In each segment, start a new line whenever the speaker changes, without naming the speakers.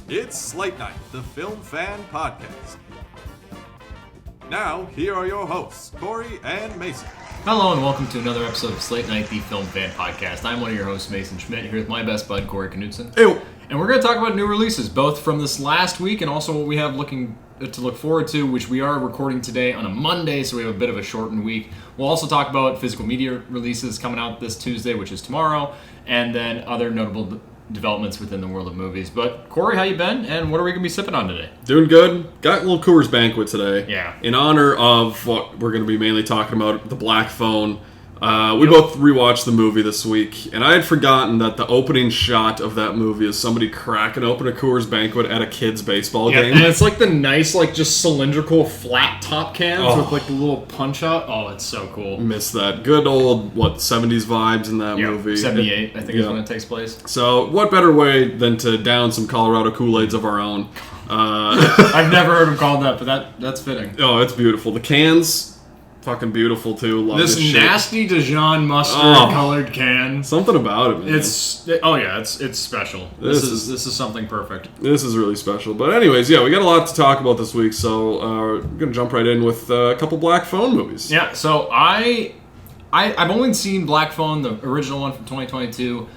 It's Slate Night, the Film Fan Podcast. Now, here are your hosts, Corey and Mason.
Hello and welcome to another episode of Slate Night, the Film Fan Podcast. I'm one of your hosts, Mason Schmidt, here with my best bud, Corey Knudsen.
Ew.
And we're going to talk about new releases, both from this last week and also what we have to look forward to, which we are recording today on a Monday, so we have a bit of a shortened week. We'll also talk about physical media releases coming out this Tuesday, which is tomorrow, and then other notable developments within the world of movies. But Corey, how you been? And what are we going to be sipping on today?
Doing good. Got a little Coors Banquet today.
Yeah.
In honor of what we're going to be mainly talking about, the Black Phone. We both rewatched the movie this week, and I had forgotten that the opening shot of that movie is somebody cracking open a Coors Banquet at a kid's baseball game.
And it's like the nice, just cylindrical flat top cans with the little punch out. Oh, it's so cool.
Miss that. Good old, 70s vibes in that movie.
78, I think is when it takes place.
So, what better way than to down some Colorado Kool-Aids of our own?
I've never heard them called that, but that's fitting.
Oh, it's beautiful. The cans... fucking beautiful too. Love this
nasty Dijon mustard colored can.
Something about it, man.
It's special. This is something perfect.
This is really special. But anyways, we got a lot to talk about this week, so we're gonna jump right in with a couple Black Phone movies.
Yeah. So I've only seen Black Phone, the original one from 2022.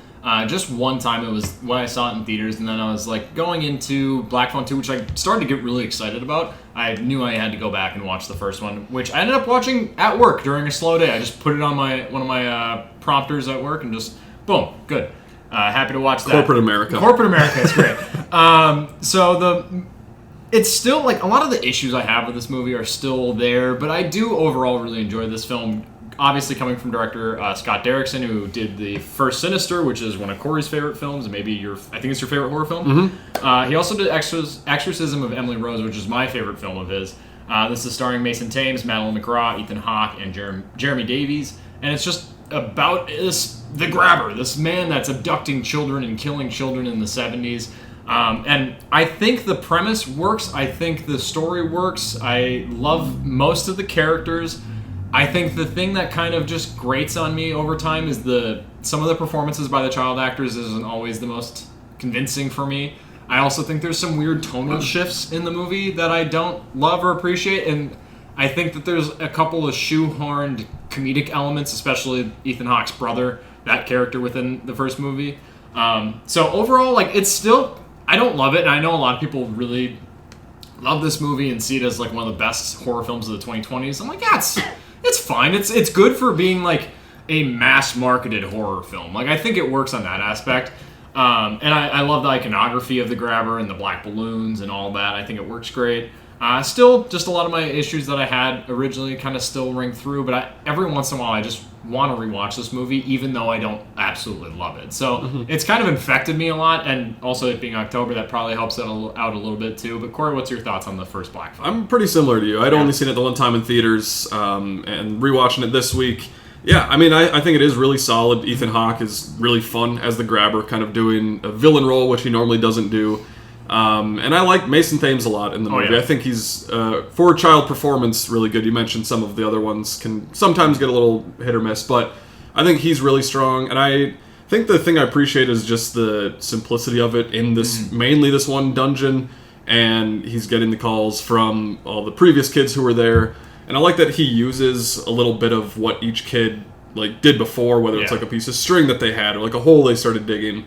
Just one time. It was when I saw it in theaters, and then I was going into Black Phone 2, which I started to get really excited about. I knew I had to go back and watch the first one, which I ended up watching at work during a slow day. I just put it on one of my prompters at work and just boom, good. Happy to watch that.
Corporate America, it's
great. It's still a lot of the issues I have with this movie are still there, but I do overall really enjoy this film. Obviously coming from director Scott Derrickson, who did the first Sinister, which is one of Corey's favorite films, and maybe I think it's your favorite horror film. Mm-hmm. He also did Exorcism of Emily Rose, which is my favorite film of his. This is starring Mason Thames, Madeline McGraw, Ethan Hawke, and Jeremy Davies, and it's just about the grabber, this man that's abducting children and killing children in the 70s. And I think the premise works. I think the story works. I love most of the characters. I think the thing that kind of just grates on me over time is some of the performances by the child actors isn't always the most convincing for me. I also think there's some weird tonal shifts in the movie that I don't love or appreciate, and I think that there's a couple of shoehorned comedic elements, especially Ethan Hawke's brother, that character within the first movie. So overall, it's still, I don't love it, and I know a lot of people really love this movie and see it as one of the best horror films of the 2020s. I'm it's fine. It's good for being a mass-marketed horror film. I think it works on that aspect. And I love the iconography of the grabber and the black balloons and all that. I think it works great. Still, just a lot of my issues that I had originally kind of still ring through, but every once in a while I just want to rewatch this movie, even though I don't absolutely love it. So It's kind of infected me a lot, and also it being October, that probably helps it out a little bit too. But Corey, what's your thoughts on the first Black Phone?
I'm pretty similar to you. I'd only seen it the one time in theaters, and rewatching it this week. Yeah, I think it is really solid. Ethan Hawke is really fun as the grabber, kind of doing a villain role, which he normally doesn't do. And I like Mason Thames a lot in the movie. I think he's, for a child performance, really good. You mentioned some of the other ones can sometimes get a little hit or miss, but I think he's really strong. And I think the thing I appreciate is just the simplicity of it in this, mainly this one dungeon, and he's getting the calls from all the previous kids who were there. And I like that he uses a little bit of what each kid did before, whether it's a piece of string that they had or a hole they started digging.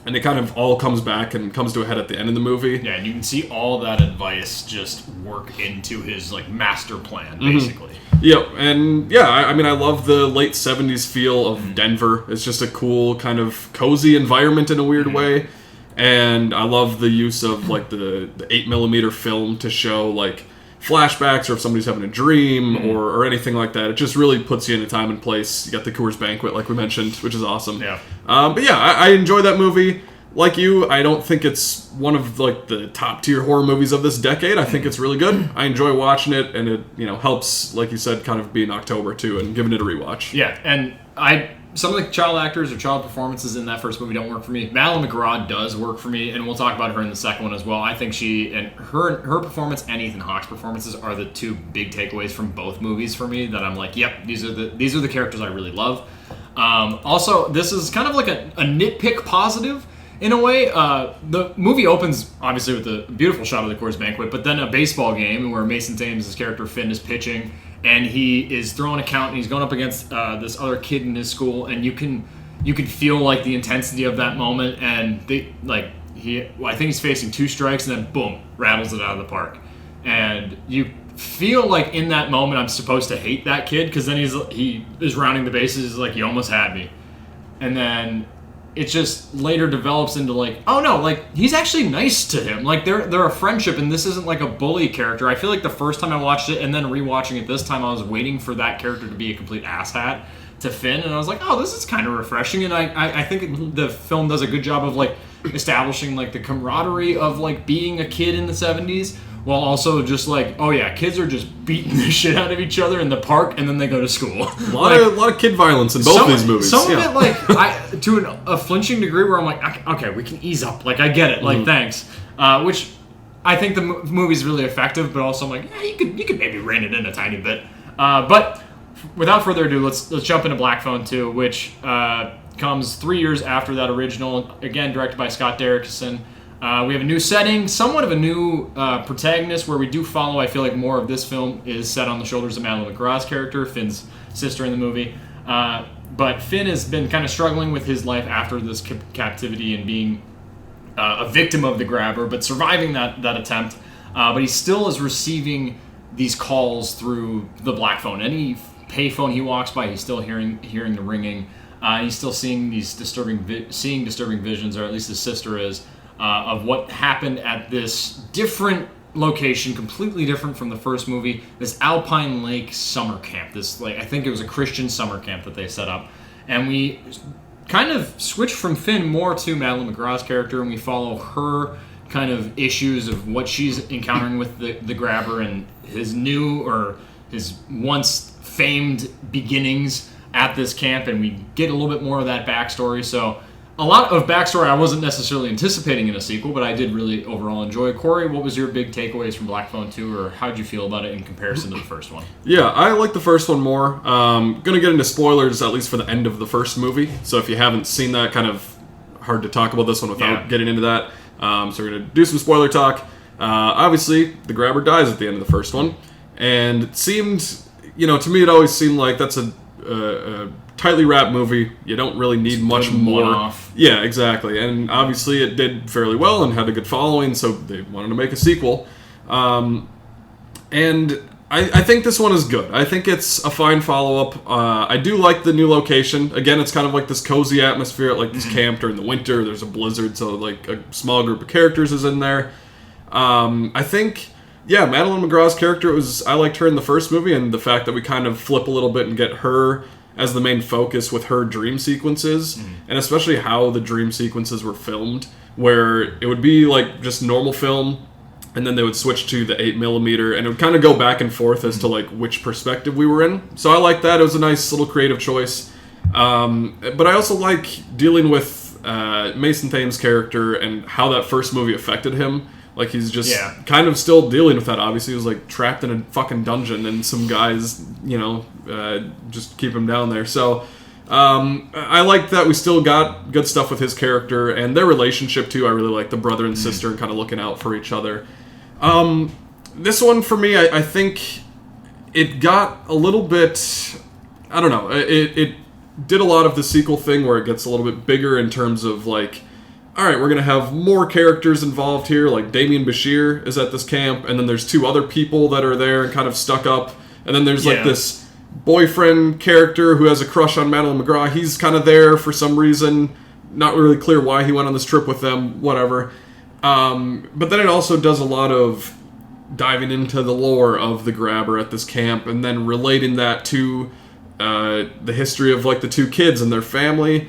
And it kind of all comes back and comes to a head at the end of the movie.
Yeah, and you can see all of that advice just work into his master plan, basically.
Yeah, and I love the late 70s feel of Denver. It's just a cool kind of cozy environment in a weird way. And I love the use of the 8mm film to show flashbacks or if somebody's having a dream or anything like that. It just really puts you in a time and place. You got the Coors Banquet, like we mentioned, which is awesome.
Yeah.
I enjoy that movie. Like you, I don't think it's one of the top tier horror movies of this decade. I think it's really good. I enjoy watching it, and it helps, like you said, kind of be in October too, and giving it a rewatch.
Yeah, and some of the child actors or child performances in that first movie don't work for me. Madeline McGraw does work for me, and we'll talk about her in the second one as well. I think her performance and Ethan Hawke's performances are the two big takeaways from both movies for me. That I'm yep, these are the characters I really love. Also, this is kind of a nitpick positive. in a way, the movie opens obviously with a beautiful shot of the Coors Banquet, but then a baseball game where Mason Thames' character Finn is pitching, and he is throwing a count, and he's going up against this other kid in his school, and you can feel like the intensity of that moment, and I think he's facing 2 strikes, and then boom, rattles it out of the park, and you feel like in that moment I'm supposed to hate that kid because then he is rounding the bases like you almost had me, and then it just later develops into like, oh no, like he's actually nice to him. Like they're a friendship, and this isn't like a bully character. I feel like the first time I watched it and then rewatching it this time, I was waiting for that character to be a complete asshat to Finn, and I was like, oh, this is kind of refreshing. And I think the film does a good job of like establishing like the camaraderie of like being a kid in the 70s. While also just like, oh yeah, kids are just beating the shit out of each other in the park, and then they go to school.
A lot of kid violence in both these movies.
Some of it, like, to a flinching degree, where I'm like, okay, we can ease up. Like, I get it. Like, thanks. Which I think the movie's really effective, but also I'm like, yeah, you could maybe rein it in a tiny bit. But without further ado, let's jump into Black Phone 2, which comes 3 years after that original. Again, directed by Scott Derrickson. We have a new setting, somewhat of a new protagonist, where we do follow, I feel like more of this film is set on the shoulders of Madeline McGraw's character, Finn's sister in the movie. But Finn has been kind of struggling with his life after this captivity and being a victim of the grabber, but surviving that attempt. But he still is receiving these calls through the Black Phone. Any payphone he walks by, he's still hearing the ringing. He's still seeing these disturbing visions, or at least his sister is. Of what happened at this different location, completely different from the first movie, this Alpine Lake summer camp. This, like, I think it was a Christian summer camp that they set up. And we kind of switch from Finn more to Madeline McGraw's character, and we follow her kind of issues of what she's encountering with the grabber and his once famed beginnings at this camp, and we get a little bit more of that backstory. So a lot of backstory I wasn't necessarily anticipating in a sequel, but I did really overall enjoy. Corey, what was your big takeaways from Black Phone 2, or how did you feel about it in comparison to the first one?
Yeah, I like the first one more. Gonna get into spoilers, at least for the end of the first movie, so if you haven't seen that, kind of hard to talk about this one without getting into that. So we're gonna do some spoiler talk. Obviously, the grabber dies at the end of the first one, and it seemed, to me it always seemed like that's a tightly wrapped movie. You don't really need much more.
Off.
Yeah, exactly. And obviously it did fairly well and had a good following, so they wanted to make a sequel. And I think this one is good. I think it's a fine follow-up. I do like the new location. Again, it's kind of like this cozy atmosphere at like this camp during the winter. There's a blizzard, so like a small group of characters is in there. I think, Madeline McGraw's character, I liked her in the first movie, and the fact that we kind of flip a little bit and get her as the main focus with her dream sequences, and especially how the dream sequences were filmed, where it would be like just normal film, and then they would switch to the 8mm, and it would kind of go back and forth as to like which perspective we were in. So I like that. It was a nice little creative choice. But I also like dealing with Mason Thames' character and how that first movie affected him. Like, he's just kind of still dealing with that. Obviously, he was like trapped in a fucking dungeon, and some guys, just keep him down there. So I like that we still got good stuff with his character and their relationship too. I really like the brother and sister and kind of looking out for each other. This one for me, I think it got a little bit, I don't know, it did a lot of the sequel thing where it gets a little bit bigger in terms of like, all right, we're going to have more characters involved here, like Damien Bashir is at this camp, and then there's 2 other people that are there and kind of stuck up, and then there's like this boyfriend character who has a crush on Madeline McGraw. He's kind of there for some reason, not really clear why he went on this trip with them, whatever. But then it also does a lot of diving into the lore of the grabber at this camp, and then relating that to the history of like the 2 kids and their family.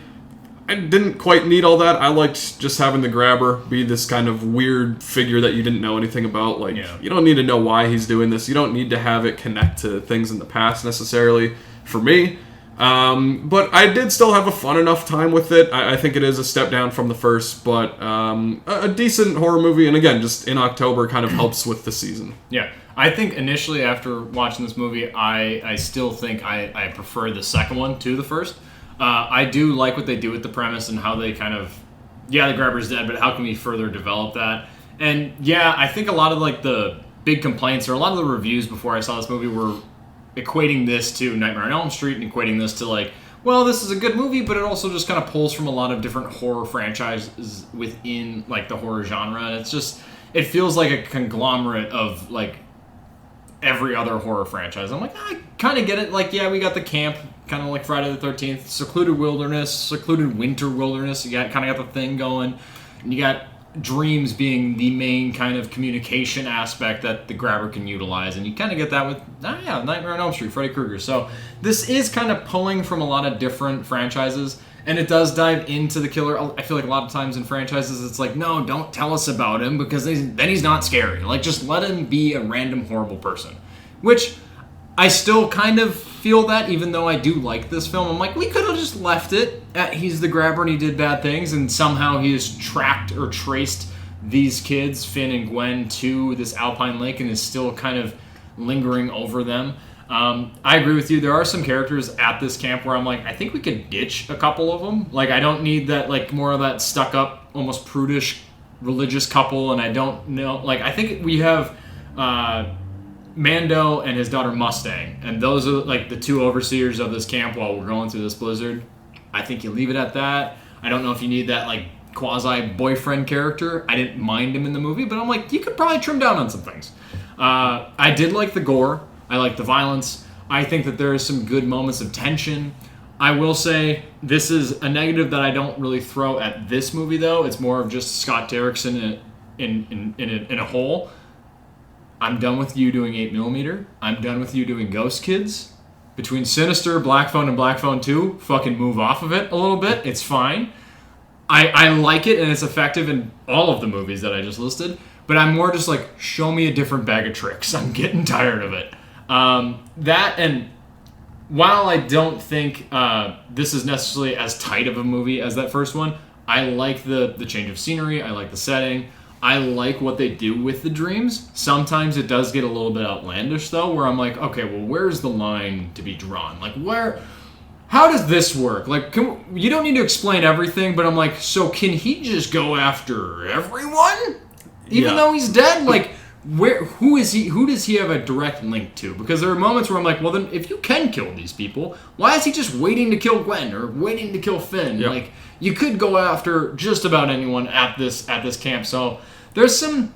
I didn't quite need all that. I liked just having the grabber be this kind of weird figure that you didn't know anything about. Like, you don't need to know why he's doing this. You don't need to have it connect to things in the past necessarily, for me. But I did still have a fun enough time with it. I think it is a step down from the first, but a decent horror movie. And again, just in October kind of helps with the season.
Yeah. I think initially after watching this movie, I still think I prefer the second one to the first. I do like what they do with the premise and how they kind of yeah, the grabber's dead, but how can we further develop that? And yeah, I think a lot of like the big complaints or a lot of the reviews before I saw this movie were equating this to Nightmare on Elm Street and equating this to like, well, this is a good movie, but it also just kind of pulls from a lot of different horror franchises within like the horror genre. And it's just, it feels like a conglomerate of like every other horror franchise. I'm like, I kind of get it. Like, yeah, we got the camp, kind of like Friday the 13th, secluded winter wilderness. You kind of got the thing going. And you got dreams being the main kind of communication aspect that the grabber can utilize, and you kind of get that with Nightmare on Elm Street, Freddy Krueger. So this is kind of pulling from a lot of different franchises, and it does dive into the killer. I feel like a lot of times in franchises it's like, no, don't tell us about him because then he's not scary. Like, just let him be a random horrible person, which I still kind of feel that, even though I do like this film. I'm like, we could have just left it at he's the grabber and he did bad things, and somehow he has tracked or traced these kids, Finn and Gwen, to this Alpine Lake and is still kind of lingering over them. I agree with you. There are some characters at this camp where I'm like, I think we could ditch a couple of them. Like, I don't need that, like, more of that stuck-up, almost prudish religious couple, and I don't know. Like, I think we have Mando and his daughter Mustang, and those are like the two overseers of this camp while we're going through this blizzard. I think you leave it at that. I don't know if you need that like quasi boyfriend character. I didn't mind him in the movie, but I'm like, you could probably trim down on some things. I did like the gore. I like the violence. I think that there are some good moments of tension. I will say this is a negative that I don't really throw at this movie, though. It's more of just Scott Derrickson in a whole. I'm done with you doing 8mm. I'm done with you doing Ghost Kids. Between Sinister, Black Phone, and Black Phone 2, fucking move off of it a little bit. It's fine. I like it, and it's effective in all of the movies that I just listed. But I'm more just like, show me a different bag of tricks. I'm getting tired of it. That, and while I don't think this is necessarily as tight of a movie as that first one, I like the change of scenery. I like the setting. I like what they do with the dreams. Sometimes it does get a little bit outlandish, though, where I'm like, okay, well, where's the line to be drawn? Like, how does this work? Like, you don't need to explain everything, but I'm like, so can he just go after everyone? Even though he's dead? Like, who does he have a direct link to? Because there are moments where I'm like, well, then, if you can kill these people, why is he just waiting to kill Gwen or waiting to kill Finn? Yep. Like, you could go after just about anyone at this camp. So there's some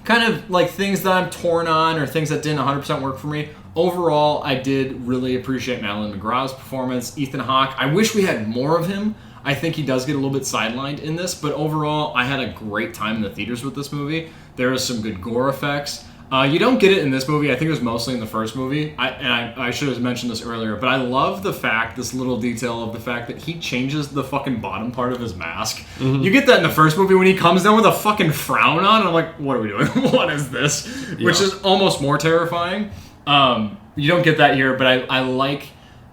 kind of like things that I'm torn on or things that didn't 100% work for me. Overall, I did really appreciate Madeline McGraw's performance. Ethan Hawke, I wish we had more of him. I think he does get a little bit sidelined in this, but overall, I had a great time in the theaters with this movie. There are some good gore effects. You don't get it in this movie. I think it was mostly in the first movie. I should have mentioned this earlier, but I love this little detail of the fact that he changes the fucking bottom part of his mask. Mm-hmm. You get that in the first movie when he comes down with a fucking frown on, and I'm like, what are we doing? What is this? Yeah. Which is almost more terrifying. You don't get that here, but I like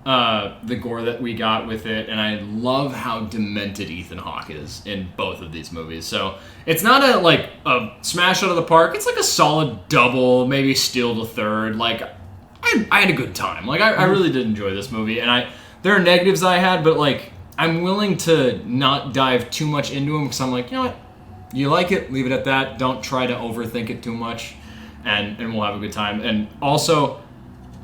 the gore that we got with it, and I love how demented Ethan Hawke is in both of these movies. So it's not a smash out of the park. It's like a solid double, maybe steal the third. Like, I had a good time. Like, I really did enjoy this movie, and there are negatives I had, but like, I'm willing to not dive too much into them because I'm like, you know what? You like it, leave it at that. Don't try to overthink it too much, and we'll have a good time. And also,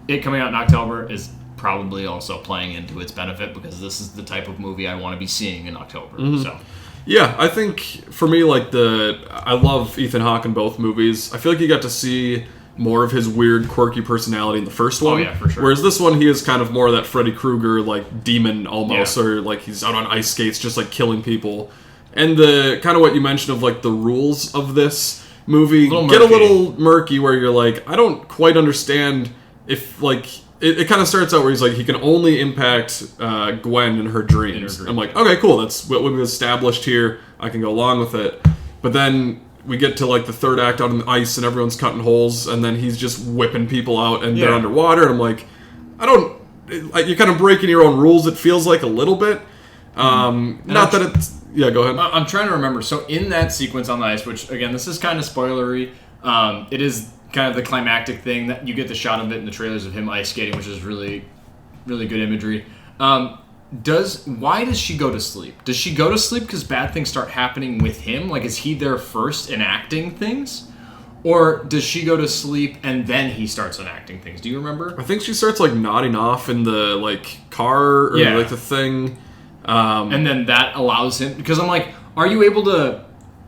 it coming out in October is probably also playing into its benefit because this is the type of movie I want to be seeing in October. Mm-hmm. So,
yeah, I think for me, I love Ethan Hawke in both movies. I feel like you got to see more of his weird, quirky personality in the first one.
Oh, yeah, for sure.
Whereas this one, he is kind of more of that Freddy Krueger, like, demon almost, or like he's out on ice skates just like killing people. And the kind of what you mentioned of like the rules of this movie get a little murky where you're like, I don't quite understand if like it kind of starts out where he's like, he can only impact Gwen in her dreams. I'm like, okay, cool, that's what we've established here. I can go along with it. But then we get to like the third act out on the ice and everyone's cutting holes, and then he's just whipping people out and they're underwater. And I'm like, you're kind of breaking your own rules, it feels like a little bit. Not that it's... Yeah, go ahead.
I'm trying to remember. So in that sequence on the ice, which, again, this is kind of spoilery, it is kind of the climactic thing that you get the shot of it in the trailers of him ice skating, which is really, really good imagery. Why does she go to sleep? Does she go to sleep because bad things start happening with him? Like, is he there first enacting things? Or does she go to sleep and then he starts enacting things? Do you remember?
I think she starts, like, nodding off in the, like, car or, like, the thing.
And then that allows him... Because I'm like, are you able to...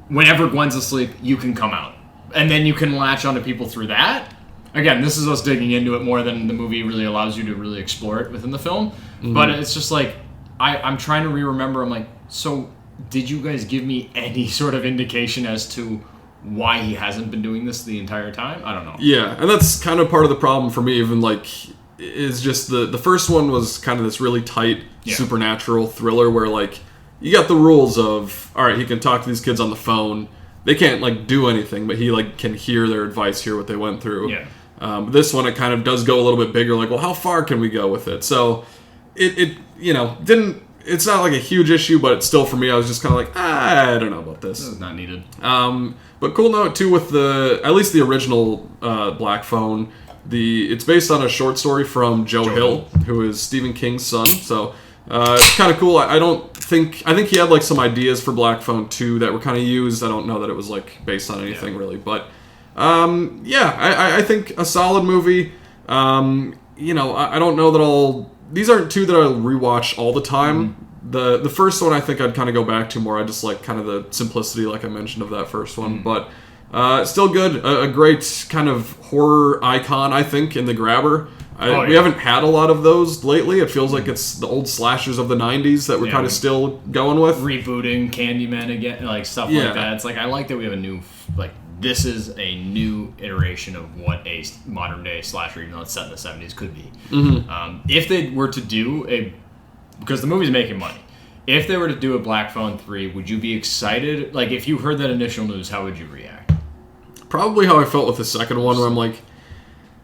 Whenever Gwen's asleep, you can come out. And then you can latch onto people through that? Again, this is us digging into it more than the movie really allows you to really explore it within the film. Mm-hmm. But it's just like, I'm trying to remember. I'm like, so did you guys give me any sort of indication as to why he hasn't been doing this the entire time? I don't know.
Yeah, and that's kind of part of the problem for me, even, like, is just the first one was kind of this really tight supernatural thriller where, like, you got the rules of, all right, he can talk to these kids on the phone. They can't, like, do anything, but he, like, can hear their advice, hear what they went through.
Yeah.
This one, it kind of does go a little bit bigger, like, well, how far can we go with it? So, it you know, didn't... It's not, like, a huge issue, but it's still, for me, I was just kind of like, I don't know about this.
This is not needed.
But cool note, too, with at least the original Black Phone, it's based on a short story from Joe Hill, who is Stephen King's son, so... it's kind of cool. I think he had, like, some ideas for Black Phone 2 that were kind of used. I don't know that it was, like, based on anything really, but I think a solid movie. You know, I don't know that these aren't two that I'll rewatch all the time. Mm-hmm. The first one I think I'd kind of go back to more. I just like kind of the simplicity, like I mentioned, of that first one, but still good. A great kind of horror icon, I think, in The Grabber. We haven't had a lot of those lately. It feels like it's the old slashers of the 90s that we're kind of still going with.
Rebooting Candyman again, like stuff like that. It's like, I like that we have a new, like, this is a new iteration of what a modern day slasher, even though it's set in the 70s, could be. Mm-hmm. If they were to do because the movie's making money, if they were to do a Black Phone 3, would you be excited? Like, if you heard that initial news, how would you react?
Probably how I felt with the second one, where I'm like,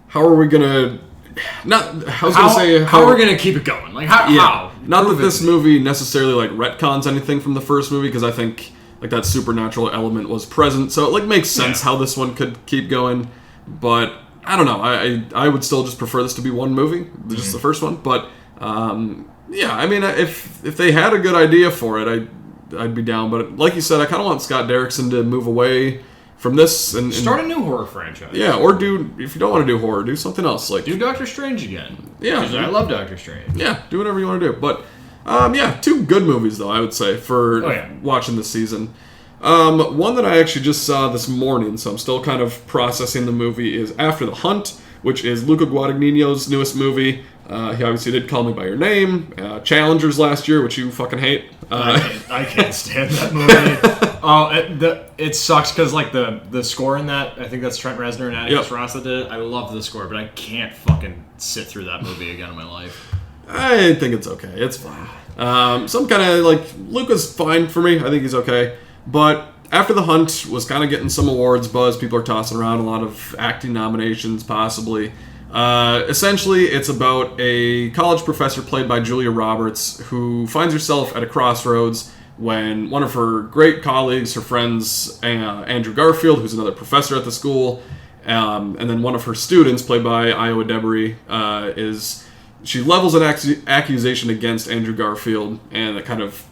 how are we going to...
How are we gonna keep it going? Like how?
Not that this movie necessarily like retcons anything from the first movie, because I think like that supernatural element was present, so it like makes sense how this one could keep going. But I don't know. I would still just prefer this to be one movie, just the first one. But I mean, if they had a good idea for it, I'd be down. But like you said, I kind of want Scott Derrickson to move away from this and
start a new horror franchise.
Yeah, or if you don't want to do horror, do something else. Like
do Doctor Strange again.
Yeah,
I love Doctor Strange.
Yeah, do whatever you want to do. But two good movies though, I would say, for watching this season. One that I actually just saw this morning, so I'm still kind of processing the movie, is After the Hunt, which is Luca Guadagnino's newest movie. He obviously did Call Me By Your Name, Challengers last year, which you fucking hate.
I can't stand that movie. It sucks because like the score in that, I think that's Trent Reznor and Atticus Ross that did it. I love the score, but I can't fucking sit through that movie again in my life.
I think it's okay. It's fine. Some kind of like Luca's fine for me. I think he's okay. But After the Hunt was kind of getting some awards buzz. People are tossing around a lot of acting nominations, possibly. Essentially, it's about a college professor played by Julia Roberts who finds herself at a crossroads when one of her great colleagues, her friends, Andrew Garfield, who's another professor at the school, and then one of her students, played by Iowa Debris, she levels an accusation against Andrew Garfield, and that kind of,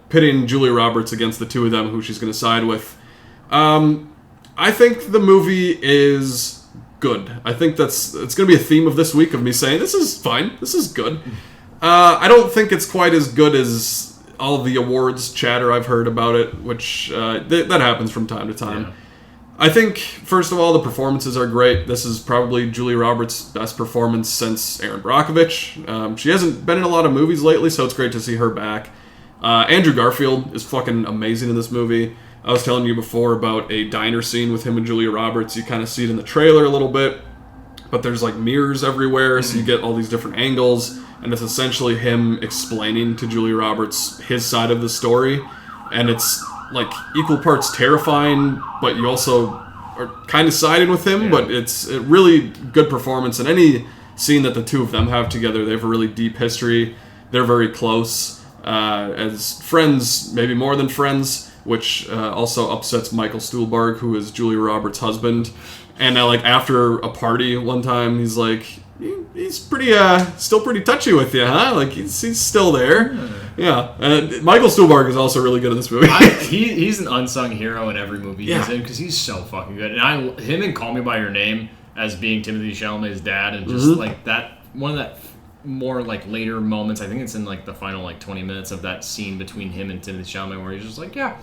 pitting Julia Roberts against the two of them, who she's going to side with. I think the movie is good. I think it's going to be a theme of this week of me saying, this is fine, this is good. I don't think it's quite as good as all of the awards chatter I've heard about it, which that happens from time to time. Yeah. I think, first of all, the performances are great. This is probably Julia Roberts' best performance since Erin Brockovich. She hasn't been in a lot of movies lately, so it's great to see her back. Andrew Garfield is fucking amazing in this movie. I was telling you before about a diner scene with him and Julia Roberts. You kind of see it in the trailer a little bit, but there's like mirrors everywhere, so you get all these different angles, and it's essentially him explaining to Julia Roberts his side of the story, and it's like equal parts terrifying, but you also are kind of siding with him, but it's a really good performance. And any scene that the two of them have together, they have a really deep history. They're very close as friends, maybe more than friends, which also upsets Michael Stuhlbarg, who is Julia Roberts' husband. And like after a party one time, he's like, "You he's pretty still pretty touchy with you, huh? Like he's still there. Yeah. And Michael Stuhlbarg is also really good in this movie.
He's an unsung hero in every movie he's in because he's so fucking good. And him in Call Me by Your Name as being Timothée Chalamet's dad, and just like that one of that more like later moments. I think it's in like the final like 20 minutes of that scene between him and Timothée Chalamet where he's just like, yeah,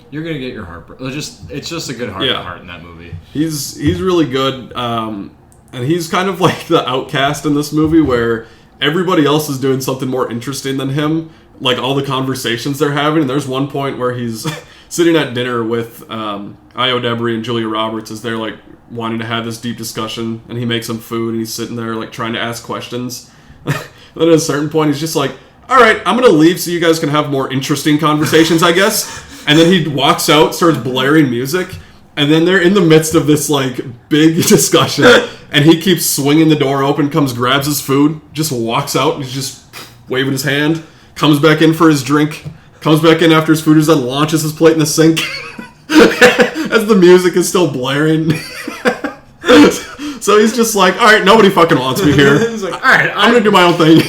you're gonna get your heart. It's just a good heart to heart in that movie.
He's really good, and he's kind of like the outcast in this movie where everybody else is doing something more interesting than him. Like all the conversations they're having, and there's one point where he's sitting at dinner with Io Debris and Julia Roberts as they're like wanting to have this deep discussion, and he makes them food, and he's sitting there like trying to ask questions. Then at a certain point, he's just like, "All right, I'm gonna leave so you guys can have more interesting conversations, I guess." And then he walks out, starts blaring music, and then they're in the midst of this like big discussion, and he keeps swinging the door open, comes, grabs his food, just walks out, and he's just waving his hand. Comes back in for his drink. Comes back in after his food is done. Launches his plate in the sink as the music is still blaring. So he's just like, all right, nobody fucking wants me here.
He's like, all right,
I'm gonna do my own thing.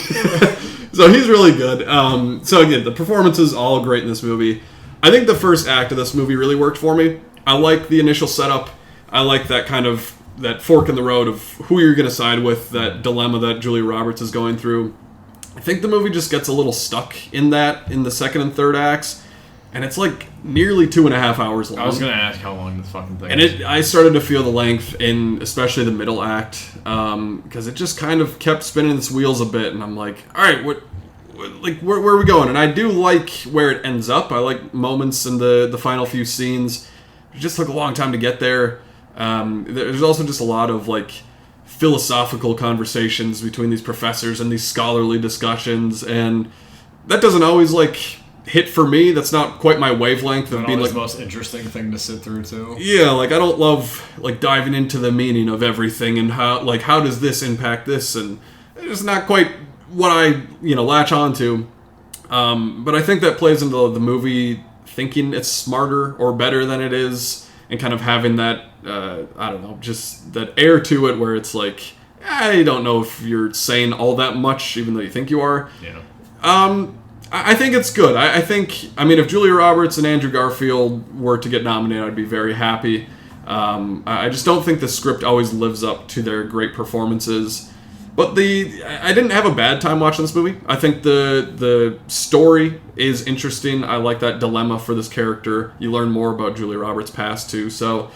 So he's really good. So again, the performances all great in this movie. I think the first act of this movie really worked for me. I like the initial setup. I like that kind of that fork in the road of who you're gonna side with. That dilemma that Julia Roberts is going through. I think the movie just gets a little stuck in the second and third acts, and it's like nearly 2.5 hours long.
I was gonna ask how long this fucking thing is.
And I started to feel the length in especially the middle act, because it just kind of kept spinning its wheels a bit, and I'm like, all right, where are we going? And I do like where it ends up. I like moments in the final few scenes. It just took a long time to get there. There's also just a lot of like philosophical conversations between these professors and these scholarly discussions, and that doesn't always like hit for me. That's not quite my wavelength of being like
the most interesting thing to sit through too.
Yeah, like I don't love like diving into the meaning of everything and how does this impact this, and it's not quite what I latch onto. But I think that plays into the movie thinking it's smarter or better than it is, and kind of having that I don't know, just that air to it where it's like, I don't know if you're saying all that much, even though you think you are.
Yeah.
I think it's good. I think if Julia Roberts and Andrew Garfield were to get nominated, I'd be very happy. I just don't think the script always lives up to their great performances. But I didn't have a bad time watching this movie. I think the story is interesting. I like that dilemma for this character. You learn more about Julia Roberts' past too. So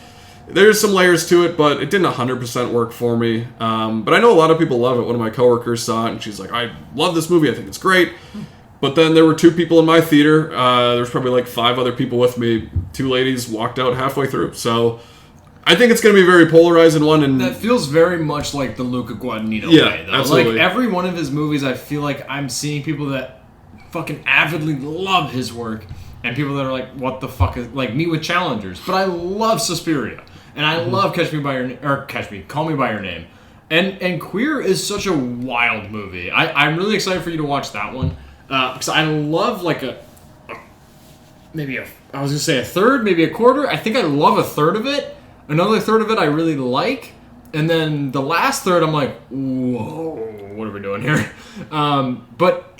there's some layers to it, but it didn't 100% work for me. But I know a lot of people love it. One of my coworkers saw it, and she's like, I love this movie. I think it's great. But then there were 2 people in my theater. There's probably like 5 other people with me. 2 ladies walked out halfway through. So I think it's going to be very polarizing one. And
that feels very much like the Luca Guadagnino way, though.
Absolutely.
Like every one of his movies, I feel like I'm seeing people that fucking avidly love his work, and people that are like, what the fuck is, like me with Challengers. But I love Suspiria, and I love Call Me by Your Name. And Queer is such a wild movie. I'm really excited for you to watch that one. Because I love like a third, maybe a quarter. I think I love a third of it. Another third of it I really like. And then the last third I'm like, whoa, what are we doing here? But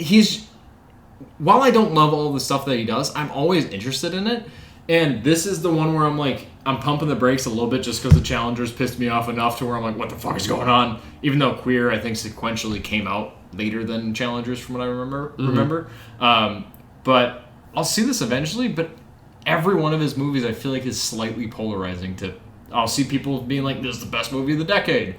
while I don't love all the stuff that he does, I'm always interested in it. And this is the one where I'm like, I'm pumping the brakes a little bit just because the Challengers pissed me off enough to where I'm like, what the fuck is going on? Even though Queer, I think, sequentially came out later than Challengers from what I remember. But I'll see this eventually, but every one of his movies I feel like is slightly polarizing to... I'll see people being like, this is the best movie of the decade.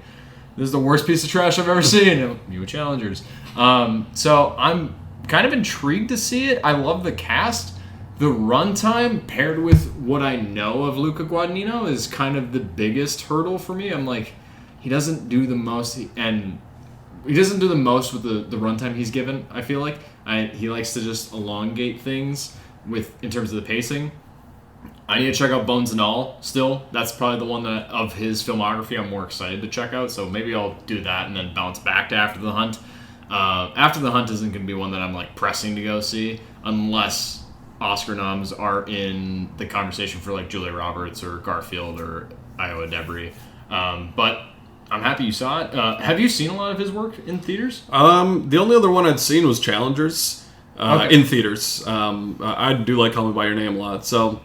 This is the worst piece of trash I've ever seen. You with Challengers. So I'm kind of intrigued to see it. I love the cast. The runtime paired with what I know of Luca Guadagnino is kind of the biggest hurdle for me. I'm like, he doesn't do the most, and he doesn't do the most with the runtime he's given, I feel like. He likes to just elongate things in terms of the pacing. I need to check out Bones and All still. That's probably the one that of his filmography I'm more excited to check out. So maybe I'll do that and then bounce back to After the Hunt. After the Hunt isn't going to be one that I'm like pressing to go see unless Oscar noms are in the conversation for like Julia Roberts or Garfield or Iowa Debris. But I'm happy you saw it. Have you seen a lot of his work in theaters?
The only other one I'd seen was Challengers
Okay.
in theaters. I do like Call Me by Your Name a lot. So,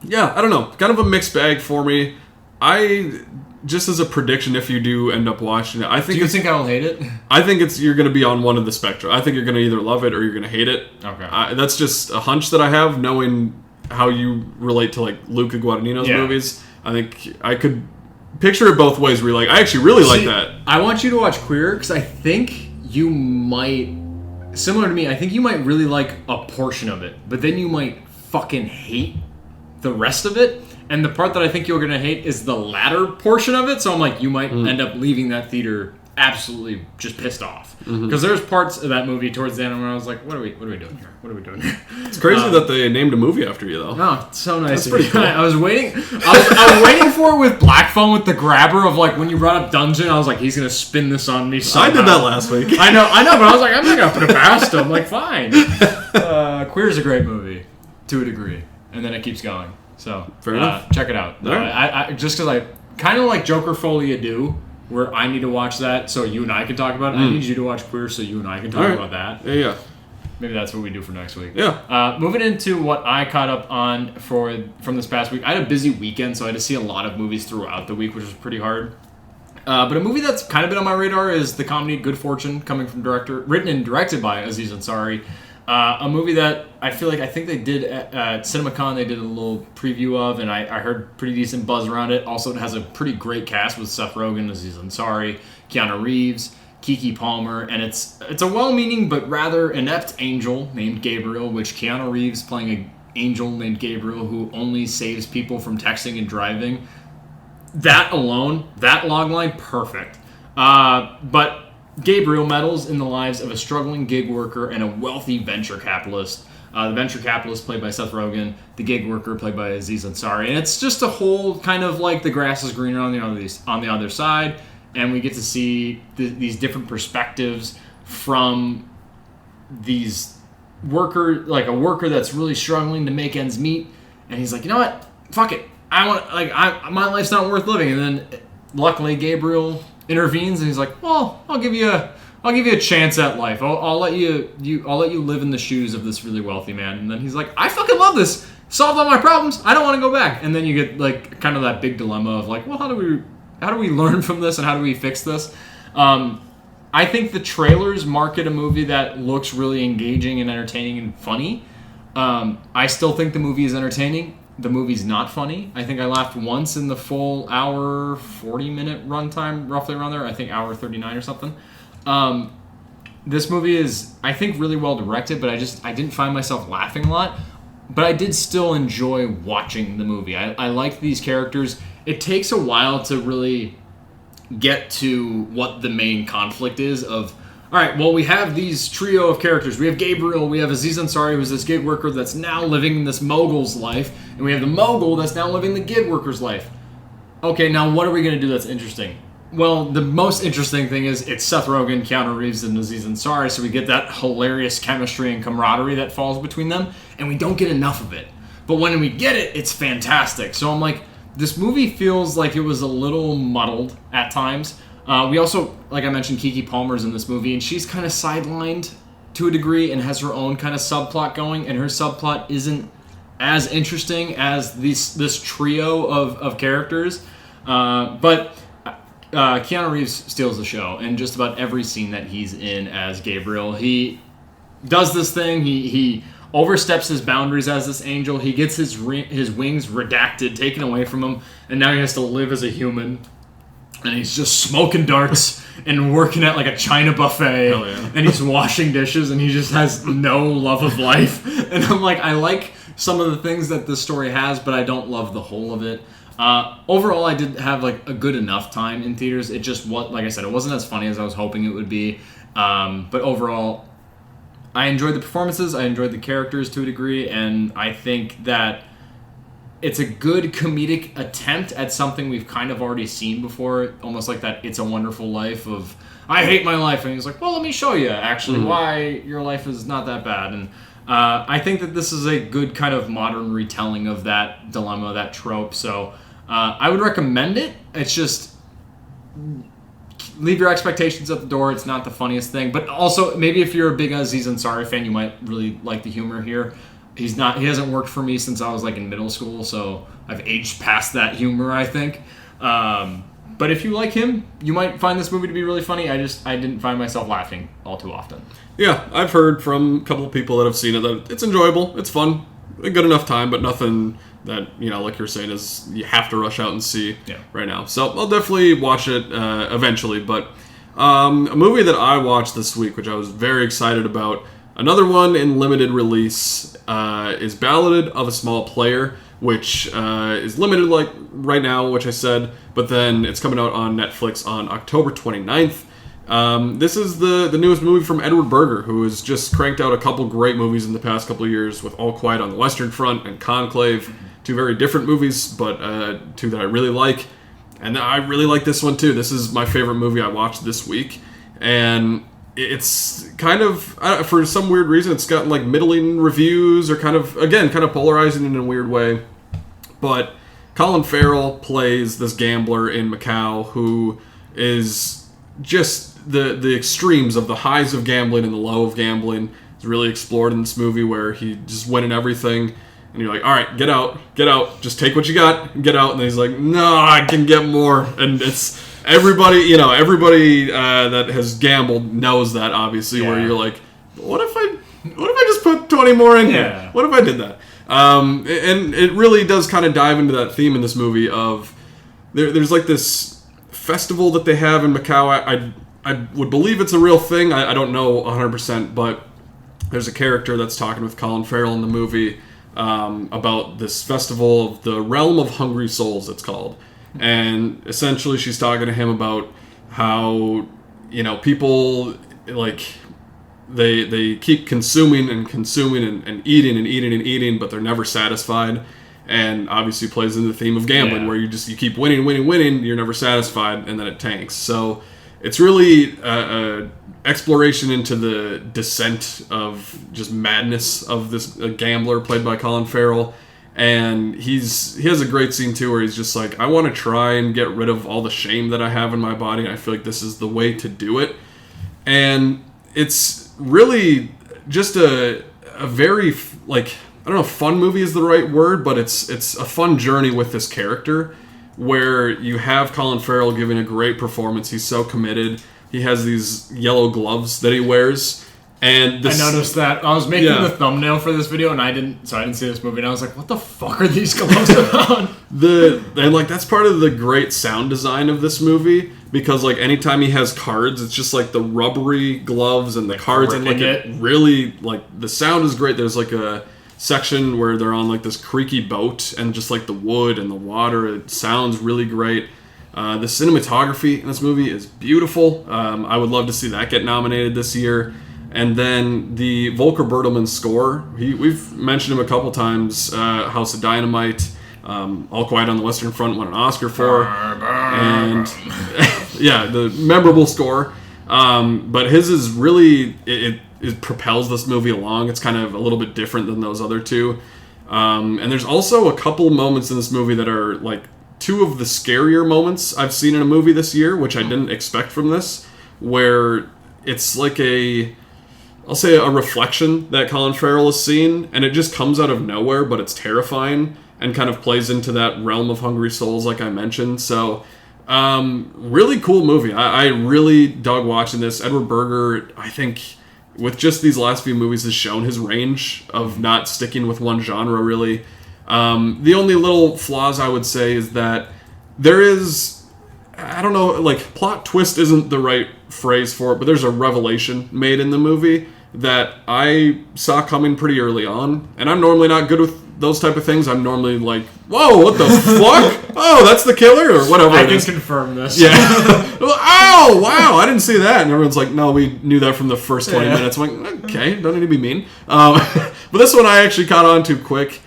yeah, I don't know. Kind of a mixed bag for me. Just as a prediction, if you do end up watching it, I think
Do you think I'll hate it?
I think you're going to be on one of the spectra. I think you're going to either love it or you're going to hate it.
Okay.
That's just a hunch that I have, knowing how you relate to like Luca Guadagnino's movies. I think I could picture it both ways. Where you're like, I actually really like that.
I want you to watch Queer because I think you might, similar to me, I think you might really like a portion of it, but then you might fucking hate the rest of it. And the part that I think you're going to hate is the latter portion of it. So I'm like, you might end up leaving that theater absolutely just pissed off. Because there's parts of that movie towards the end where I was like, what are we doing here? What are we doing here?
It's crazy that they named a movie after you, though.
Oh, it's so nice.
That's pretty cool.
I was waiting. I was waiting for it with Black Phone with the grabber of like when you brought up Dungeon. I was like, he's gonna spin this on me. Somehow.
I did that last week.
I know, but I was like, I'm not gonna put it past him. Like, fine. Queer's a great movie to a degree, and then it keeps going. So
Fair enough.
Check it out.
Right.
I just because I kind of like Joker Folia do, where I need to watch that so you and I can talk about it. I need you to watch Queer so you and I can talk about that.
Yeah.
Maybe that's what we do for next week.
Yeah.
Moving into what I caught up on from this past week. I had a busy weekend, so I had to see a lot of movies throughout the week, which was pretty hard. But a movie that's kind of been on my radar is the comedy Good Fortune, written and directed by Aziz Ansari. A movie that I think they did at CinemaCon, they did a little preview of, and I heard pretty decent buzz around it. Also, it has a pretty great cast with Seth Rogen, Aziz Ansari, Keanu Reeves, Keke Palmer, and it's a well-meaning but rather inept angel named Gabriel, which Keanu Reeves playing an angel named Gabriel who only saves people from texting and driving. That alone, that logline, perfect. But Gabriel meddles in the lives of a struggling gig worker and a wealthy venture capitalist. The venture capitalist played by Seth Rogen, the gig worker played by Aziz Ansari, and it's just a whole kind of like the grass is greener on the other side, and we get to see these different perspectives from these a worker that's really struggling to make ends meet, and he's like, you know what, fuck it, my life's not worth living, and then luckily Gabriel intervenes and he's like, well, I'll give you a chance at life. I'll let you live in the shoes of this really wealthy man. And then he's like, I fucking love this. Solved all my problems. I don't want to go back. And then you get like kind of that big dilemma of like, well, how do we learn from this and how do we fix this? I think the trailers market a movie that looks really engaging and entertaining and funny. I still think the movie is entertaining. The movie's not funny. I think I laughed once in the full hour, 40-minute runtime, roughly around there. I think hour 39 or something. This movie is, I think, really well directed, but I didn't find myself laughing a lot. But I did still enjoy watching the movie. I liked these characters. It takes a while to really get to what the main conflict is of, all right, well, we have these trio of characters. We have Gabriel, we have Aziz Ansari, who's this gig worker that's now living this mogul's life, and we have the mogul that's now living the gig worker's life. Okay, now what are we going to do that's interesting? Well, the most interesting thing is it's Seth Rogen, Keanu Reeves, and Aziz Ansari, so we get that hilarious chemistry and camaraderie that falls between them, and we don't get enough of it. But when we get it, it's fantastic. So I'm like, this movie feels like it was a little muddled at times. We also, like I mentioned, Keke Palmer's in this movie, and she's kind of sidelined to a degree and has her own kind of subplot going, and her subplot isn't as interesting as this trio of characters. But Keanu Reeves steals the show in just about every scene that he's in as Gabriel. He does this thing. He oversteps his boundaries as this angel. He gets his wings redacted, taken away from him, and now he has to live as a human. And he's just smoking darts and working at like a China buffet.
Hell yeah.
And he's washing dishes and he just has no love of life. And I'm like, I like some of the things that this story has, but I don't love the whole of it. Overall, I did have like a good enough time in theaters. It just, like I said, it wasn't as funny as I was hoping it would be. But overall, I enjoyed the performances. I enjoyed the characters to a degree. And I think that it's a good comedic attempt at something we've kind of already seen before, almost like that It's a Wonderful Life of, I hate my life. And he's like, well, let me show you, actually, why your life is not that bad. And I think that this is a good kind of modern retelling of that dilemma, that trope. So I would recommend it. It's just, leave your expectations at the door. It's not the funniest thing, but also maybe if you're a big Aziz Ansari fan, you might really like the humor here. He hasn't worked for me since I was like in middle school, so I've aged past that humor, I think. But if you like him, you might find this movie to be really funny. I didn't find myself laughing all too often.
Yeah, I've heard from a couple of people that have seen it that it's enjoyable, it's fun, a good enough time, but nothing that, like you're saying, is you have to rush out and see right now. So I'll definitely watch it eventually. But a movie that I watched this week, which I was very excited about, another one in limited release, is Ballad of a Small Player, which is limited like right now, which I said, but then it's coming out on Netflix on October 29th. This is the newest movie from Edward Berger, who has just cranked out a couple great movies in the past couple of years with All Quiet on the Western Front and Conclave, two very different movies, but two that I really like. And I really like this one too. This is my favorite movie I watched this week, and it's kind of, for some weird reason, it's gotten like middling reviews, or kind of polarizing in a weird way. But Colin Farrell plays this gambler in Macau who is just the extremes of the highs of gambling and the low of gambling. It's really explored in this movie, where he just winning everything, and you're like, all right, get out, just take what you got and get out. And then he's like, no, I can get more. And it's everybody that has gambled knows that, obviously, where you're like, what if I just put 20 more in here? What if I did that? And it really does kind of dive into that theme in this movie of there's like this festival that they have in Macau. I would believe it's a real thing. I don't know 100%, but there's a character that's talking with Colin Farrell in the movie about this festival of the Realm of Hungry Souls, it's called. And essentially she's talking to him about how, people, like, they keep consuming and eating, but they're never satisfied. And obviously plays into the theme of gambling, where you keep winning, you're never satisfied, and then it tanks. So it's really a exploration into the descent of just madness of this gambler played by Colin Farrell. And he has a great scene too, where he's just like, I want to try and get rid of all the shame that I have in my body. I feel like this is the way to do it. And it's really just a very, like, I don't know if fun movie is the right word, but it's a fun journey with this character, where you have Colin Farrell giving a great performance. He's so committed. He has these yellow gloves that he wears. And
I noticed that. I was making the thumbnail for this video, and I didn't see this movie, and I was like, what the fuck are these gloves about?
And like, that's part of the great sound design of this movie, because like anytime he has cards, it's just like the rubbery gloves and the cards, and like it really, like, the sound is great. There's like a section where they're on like this creaky boat, and just like the wood and the water, it sounds really great. The cinematography in this movie is beautiful. I would love to see that get nominated this year. And then the Volker Bertelmann score, we've mentioned him a couple times. House of Dynamite, All Quiet on the Western Front won an Oscar for, and the memorable score. But his is really, it propels this movie along. It's kind of a little bit different than those other two. And there's also a couple moments in this movie that are like two of the scarier moments I've seen in a movie this year, which I didn't expect from this, where it's like I'll say a reflection that Colin Farrell has seen, and it just comes out of nowhere, but it's terrifying and kind of plays into that realm of Hungry Souls, like I mentioned. So, really cool movie. I really dug watching this. Edward Berger, I think, with just these last few movies, has shown his range of not sticking with one genre, really. The only little flaws I would say is that there is, I don't know, like, plot twist isn't the right phrase for it, but there's a revelation made in the movie that I saw coming pretty early on, and I'm normally not good with those type of things. I'm normally like, whoa, what the fuck? Oh, that's the killer, or whatever
I can confirm this.
Yeah. Oh, wow, I didn't see that. And everyone's like, no, we knew that from the first 20 minutes. I'm like, okay, don't need to be mean. But this one I actually caught on to quick,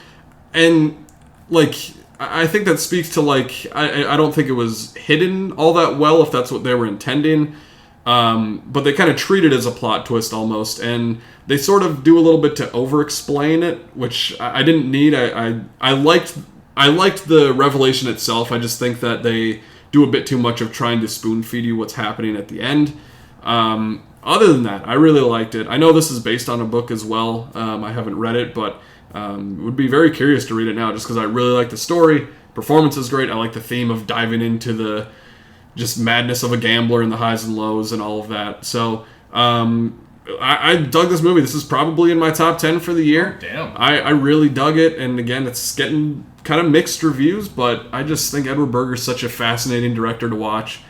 and like, I think that speaks to, like, I don't think it was hidden all that well, if that's what they were intending. But they kind of treat it as a plot twist almost, and they sort of do a little bit to over-explain it, which I didn't need. I liked the revelation itself. I just think that they do a bit too much of trying to spoon feed you what's happening at the end. Other than that, I really liked it. I know this is based on a book as well. I haven't read it, but would be very curious to read it now just because I really like the story. Performance is great. I like the theme of diving into the just madness of a gambler and the highs and lows and all of that. So I dug this movie. This is probably in my top 10 for the year.
Oh, damn.
I really dug it. And again, it's getting kind of mixed reviews, but I just think Edward Berger's such a fascinating director to watch.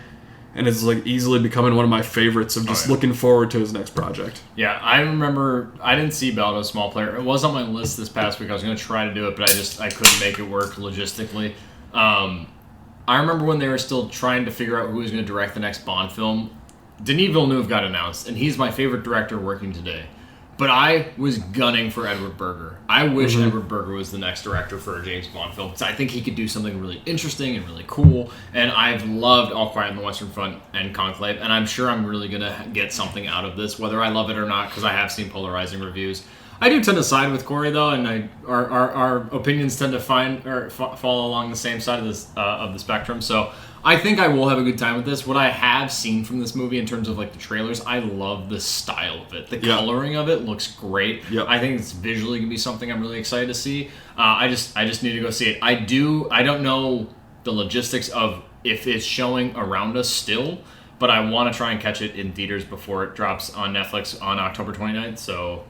And it's like easily becoming one of my favorites of just looking forward to his next project.
Yeah, I remember I didn't see Ballad of a Small Player. It was on my list this past week. I was going to try to do it, but I couldn't make it work logistically. I remember when they were still trying to figure out who was going to direct the next Bond film. Denis Villeneuve got announced, and he's my favorite director working today. But I was gunning for Edward Berger. I wish Edward Berger was the next director for a James Bond film, because I think he could do something really interesting and really cool. And I've loved All Quiet on the Western Front and Conclave, and I'm sure I'm really going to get something out of this, whether I love it or not, because I have seen polarizing reviews. I do tend to side with Corey, though, and our opinions tend to fall along the same side of the spectrum. So I think I will have a good time with this. What I have seen from this movie in terms of like the trailers, I love the style of it. The coloring of it looks great. Yep. I think it's visually gonna be something I'm really excited to see. I just need to go see it. I don't know the logistics of if it's showing around us still, but I want to try and catch it in theaters before it drops on Netflix on October 29th. So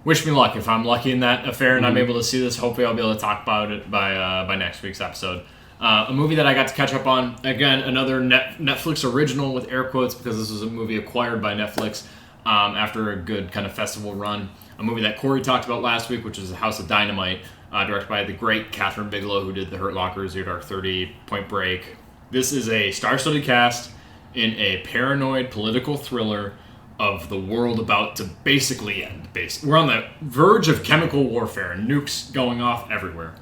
wish me luck. If I'm lucky in that affair and I'm able to see this, hopefully I'll be able to talk about it by next week's episode. A movie that I got to catch up on, again, another Netflix original with air quotes, because this was a movie acquired by Netflix after a good kind of festival run. A movie that Corey talked about last week, which is House of Dynamite, directed by the great Catherine Bigelow, who did The Hurt Locker, Zero Dark 30, Point Break. This is a star-studded cast in a paranoid political thriller of the world about to basically end. We're on the verge of chemical warfare and nukes going off everywhere.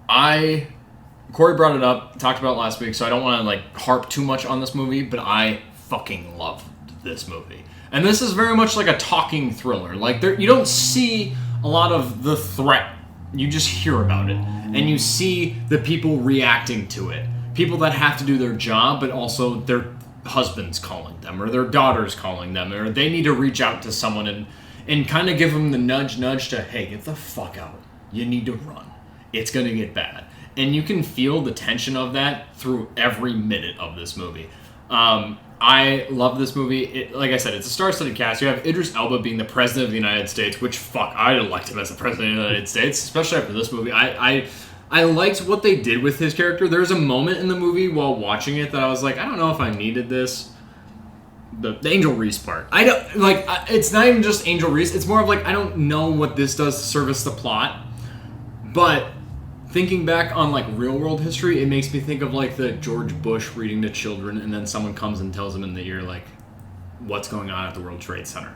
Corey brought it up, talked about it last week, so I don't want to like harp too much on this movie, but I fucking loved this movie. And this is very much like a talking thriller. Like you don't see a lot of the threat. You just hear about it. And you see the people reacting to it. People that have to do their job, but also their husbands calling them, or their daughters calling them, or they need to reach out to someone and kind of give them the nudge to, hey, get the fuck out. You need to run. It's going to get bad. And you can feel the tension of that through every minute of this movie. I love this movie. Like I said, it's a star-studded cast. You have Idris Elba being the president of the United States, which, fuck, I'd elect him as the president of the United States, especially after this movie. I liked what they did with his character. There's a moment in the movie while watching it that I was like, I don't know if I needed this. The Angel Reese part. I don't, like, it's not even just Angel Reese. It's more of like, I don't know what this does to service the plot. But thinking back on like real world history, it makes me think of like the George Bush reading to children, and then someone comes and tells them in the ear like what's going on at the World Trade Center.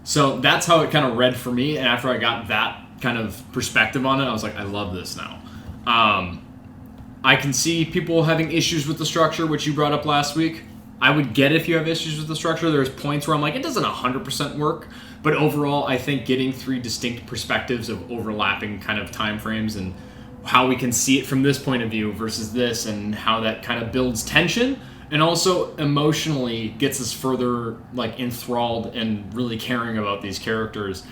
So that's how it kind of read for me. And after I got that kind of perspective on it, I was like, I love this now. I can see people having issues with the structure, which you brought up last week. I would get if you have issues with the structure. There's points where I'm like, it doesn't 100% work. But overall, I think getting three distinct perspectives of overlapping kind of time frames and how we can see it from this point of view versus this, and how that kind of builds tension and also emotionally gets us further like enthralled and really caring about these characters.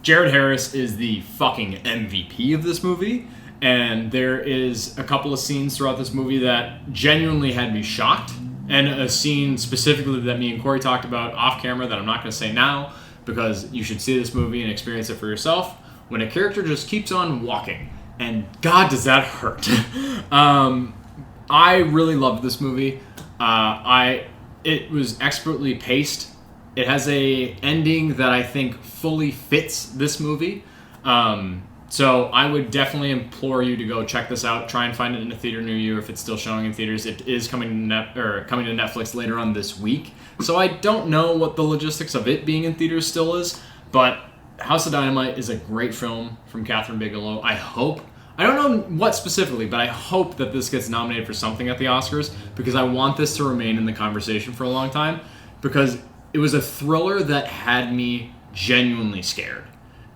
Jared Harris is the fucking MVP of this movie, and there is a couple of scenes throughout this movie that genuinely had me shocked, and a scene specifically that me and Corey talked about off camera that I'm not going to say now, because you should see this movie and experience it for yourself, when a character just keeps on walking. And God, does that hurt. I really loved this movie. It was expertly paced. It has a ending that I think fully fits this movie. So I would definitely implore you to go check this out. Try and find it in a theater near you if it's still showing in theaters. It is coming to Netflix later on this week. So I don't know what the logistics of it being in theaters still is, but House of Dynamite is a great film from Catherine Bigelow. I don't know what specifically, but I hope that this gets nominated for something at the Oscars, because I want this to remain in the conversation for a long time, because it was a thriller that had me genuinely scared.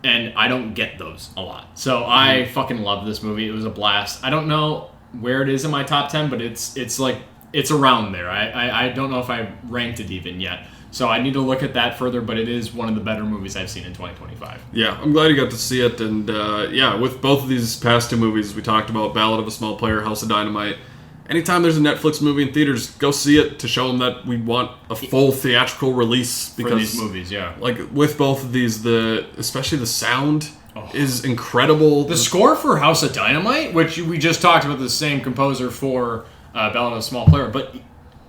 And I don't get those a lot. So I fucking love this movie. It was a blast. I don't know where it is in my top 10, but it's like it's around there. I don't know if I ranked it even yet. So I need to look at that further, but it is one of the better movies I've seen in 2025.
Yeah, I'm glad you got to see it. And with both of these past two movies we talked about, Ballad of a Small Player, House of Dynamite, anytime there's a Netflix movie in theaters, go see it to show them that we want a full theatrical release. Because,
for these movies, yeah.
Like, with both of these, especially the sound is incredible.
The score for House of Dynamite, which we just talked about, the same composer for Ballad of a Small Player, but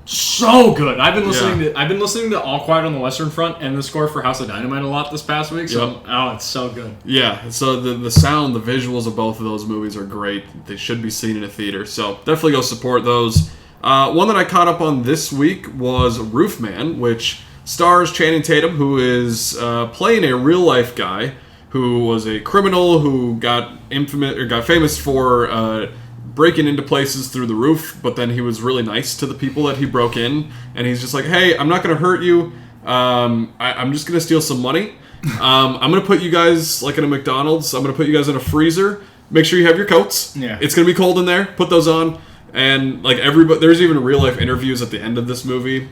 so good. I've been listening to All Quiet on the Western Front and the score for House of Dynamite a lot this past week. So it's so good.
Yeah. So the sound, the visuals of both of those movies are great. They should be seen in a theater. So definitely go support those. One that I caught up on this week was Roofman, which stars Channing Tatum, who is playing a real life guy who was a criminal who got famous for breaking into places through the roof, but then he was really nice to the people that he broke in, and he's just like, hey, I'm not going to hurt you. I'm just going to steal some money. I'm going to put you guys like in a McDonald's. I'm going to put you guys in a freezer. Make sure you have your coats.
Yeah.
It's going to be cold in there. Put those on. And like everybody, there's even real life interviews at the end of this movie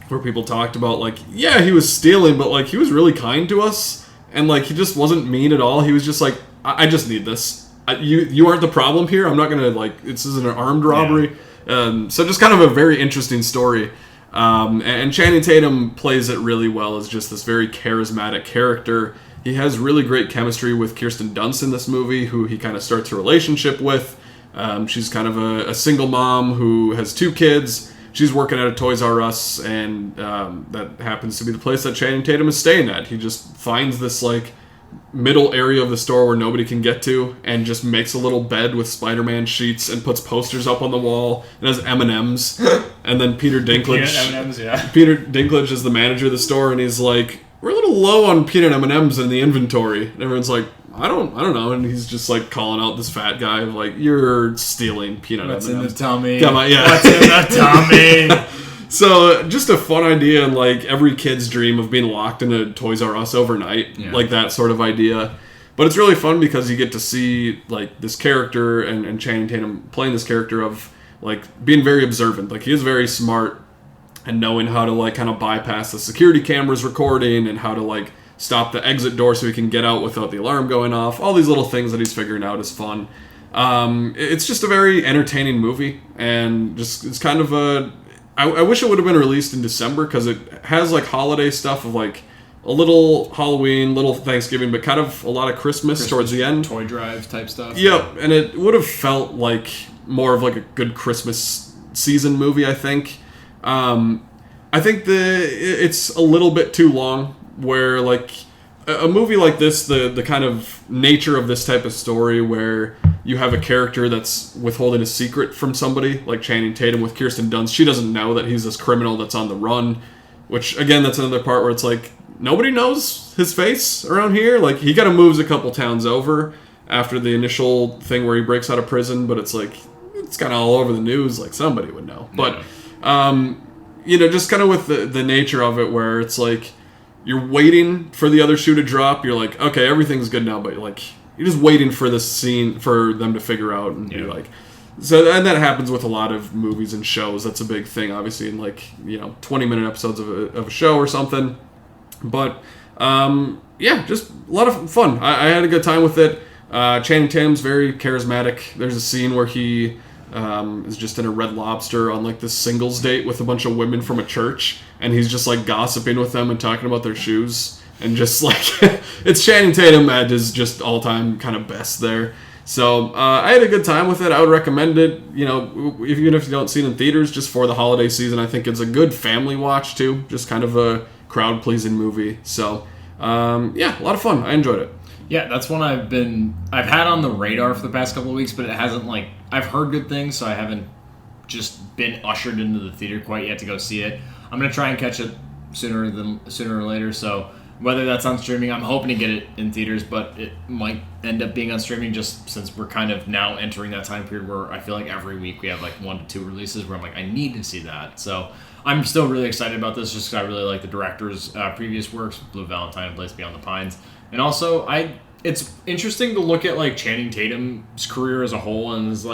where people talked about like, yeah, he was stealing, but like he was really kind to us, and like he just wasn't mean at all. He was just like, I just need this. You aren't the problem here. I'm not gonna like. This isn't an armed robbery. Yeah. So just kind of a very interesting story. And Channing Tatum plays it really well as just this very charismatic character. He has really great chemistry with Kirsten Dunst in this movie, who he kind of starts a relationship with. She's kind of a single mom who has 2 kids. She's working at a Toys R Us, and that happens to be the place that Channing Tatum is staying at. He just finds this like middle area of the store where nobody can get to, and just makes a little bed with Spider-Man sheets and puts posters up on the wall and has M&Ms. And then Peter Dinklage,
M&Ms, yeah.
Peter Dinklage is the manager of the store, and he's like, we're a little low on peanut M&Ms in the inventory. And everyone's like, I don't know. And he's just like calling out this fat guy like, you're stealing peanut
What's
M&Ms.
in the tummy?
Come on, yeah.
What's in the tummy?
So, just a fun idea, and like every kid's dream of being locked in a Toys R Us overnight, like that sort of idea. But it's really fun because you get to see like this character and Channing Tatum playing this character of like being very observant. Like he is very smart and knowing how to like kind of bypass the security cameras recording and how to like stop the exit door so he can get out without the alarm going off. All these little things that he's figuring out is fun. It's just a very entertaining movie, and just it's kind of a. I wish it would have been released in December because it has like holiday stuff of like a little Halloween, little Thanksgiving, but kind of a lot of Christmas towards the end.
Toy drive type stuff.
Yep, and it would have felt like more of like a good Christmas season movie, I think. I think it's a little bit too long, where like a movie like this, the kind of nature of this type of story where you have a character that's withholding a secret from somebody, like Channing Tatum with Kirsten Dunst. She doesn't know that he's this criminal that's on the run, which, again, that's another part where it's like, nobody knows his face around here. Like, he kind of moves a couple towns over after the initial thing where he breaks out of prison, but it's like, it's kind of all over the news, like somebody would know. But, just kind of with the nature of it where it's like, you're waiting for the other shoe to drop. You're like, okay, everything's good now, but you're just waiting for this scene for them to figure out and be like. So, and that happens with a lot of movies and shows. That's a big thing, obviously, in 20-minute episodes of a show or something. But just a lot of fun. I had a good time with it. Channing Tatum's very charismatic. There's a scene where he is just in a Red Lobster on like this singles date with a bunch of women from a church, and he's just like gossiping with them and talking about their shoes, and just like it's Channing Tatum at his just all-time kind of best there. So I had a good time with it. I would recommend it. Even if you don't see it in theaters, just for the holiday season, I think it's a good family watch too. Just kind of a crowd-pleasing movie. So a lot of fun. I enjoyed it.
Yeah, that's one I've had on the radar for the past couple of weeks, but it hasn't I've heard good things, so I haven't just been ushered into the theater quite yet to go see it. I'm gonna try and catch it sooner or later. So whether that's on streaming, I'm hoping to get it in theaters, but it might end up being on streaming just since we're kind of now entering that time period where I feel like every week we have 1 to 2 releases where I'm like, I need to see that. So I'm still really excited about this just because I really like the director's previous works, Blue Valentine and Place Beyond the Pines. And also, it's interesting to look at Channing Tatum's career as a whole, and is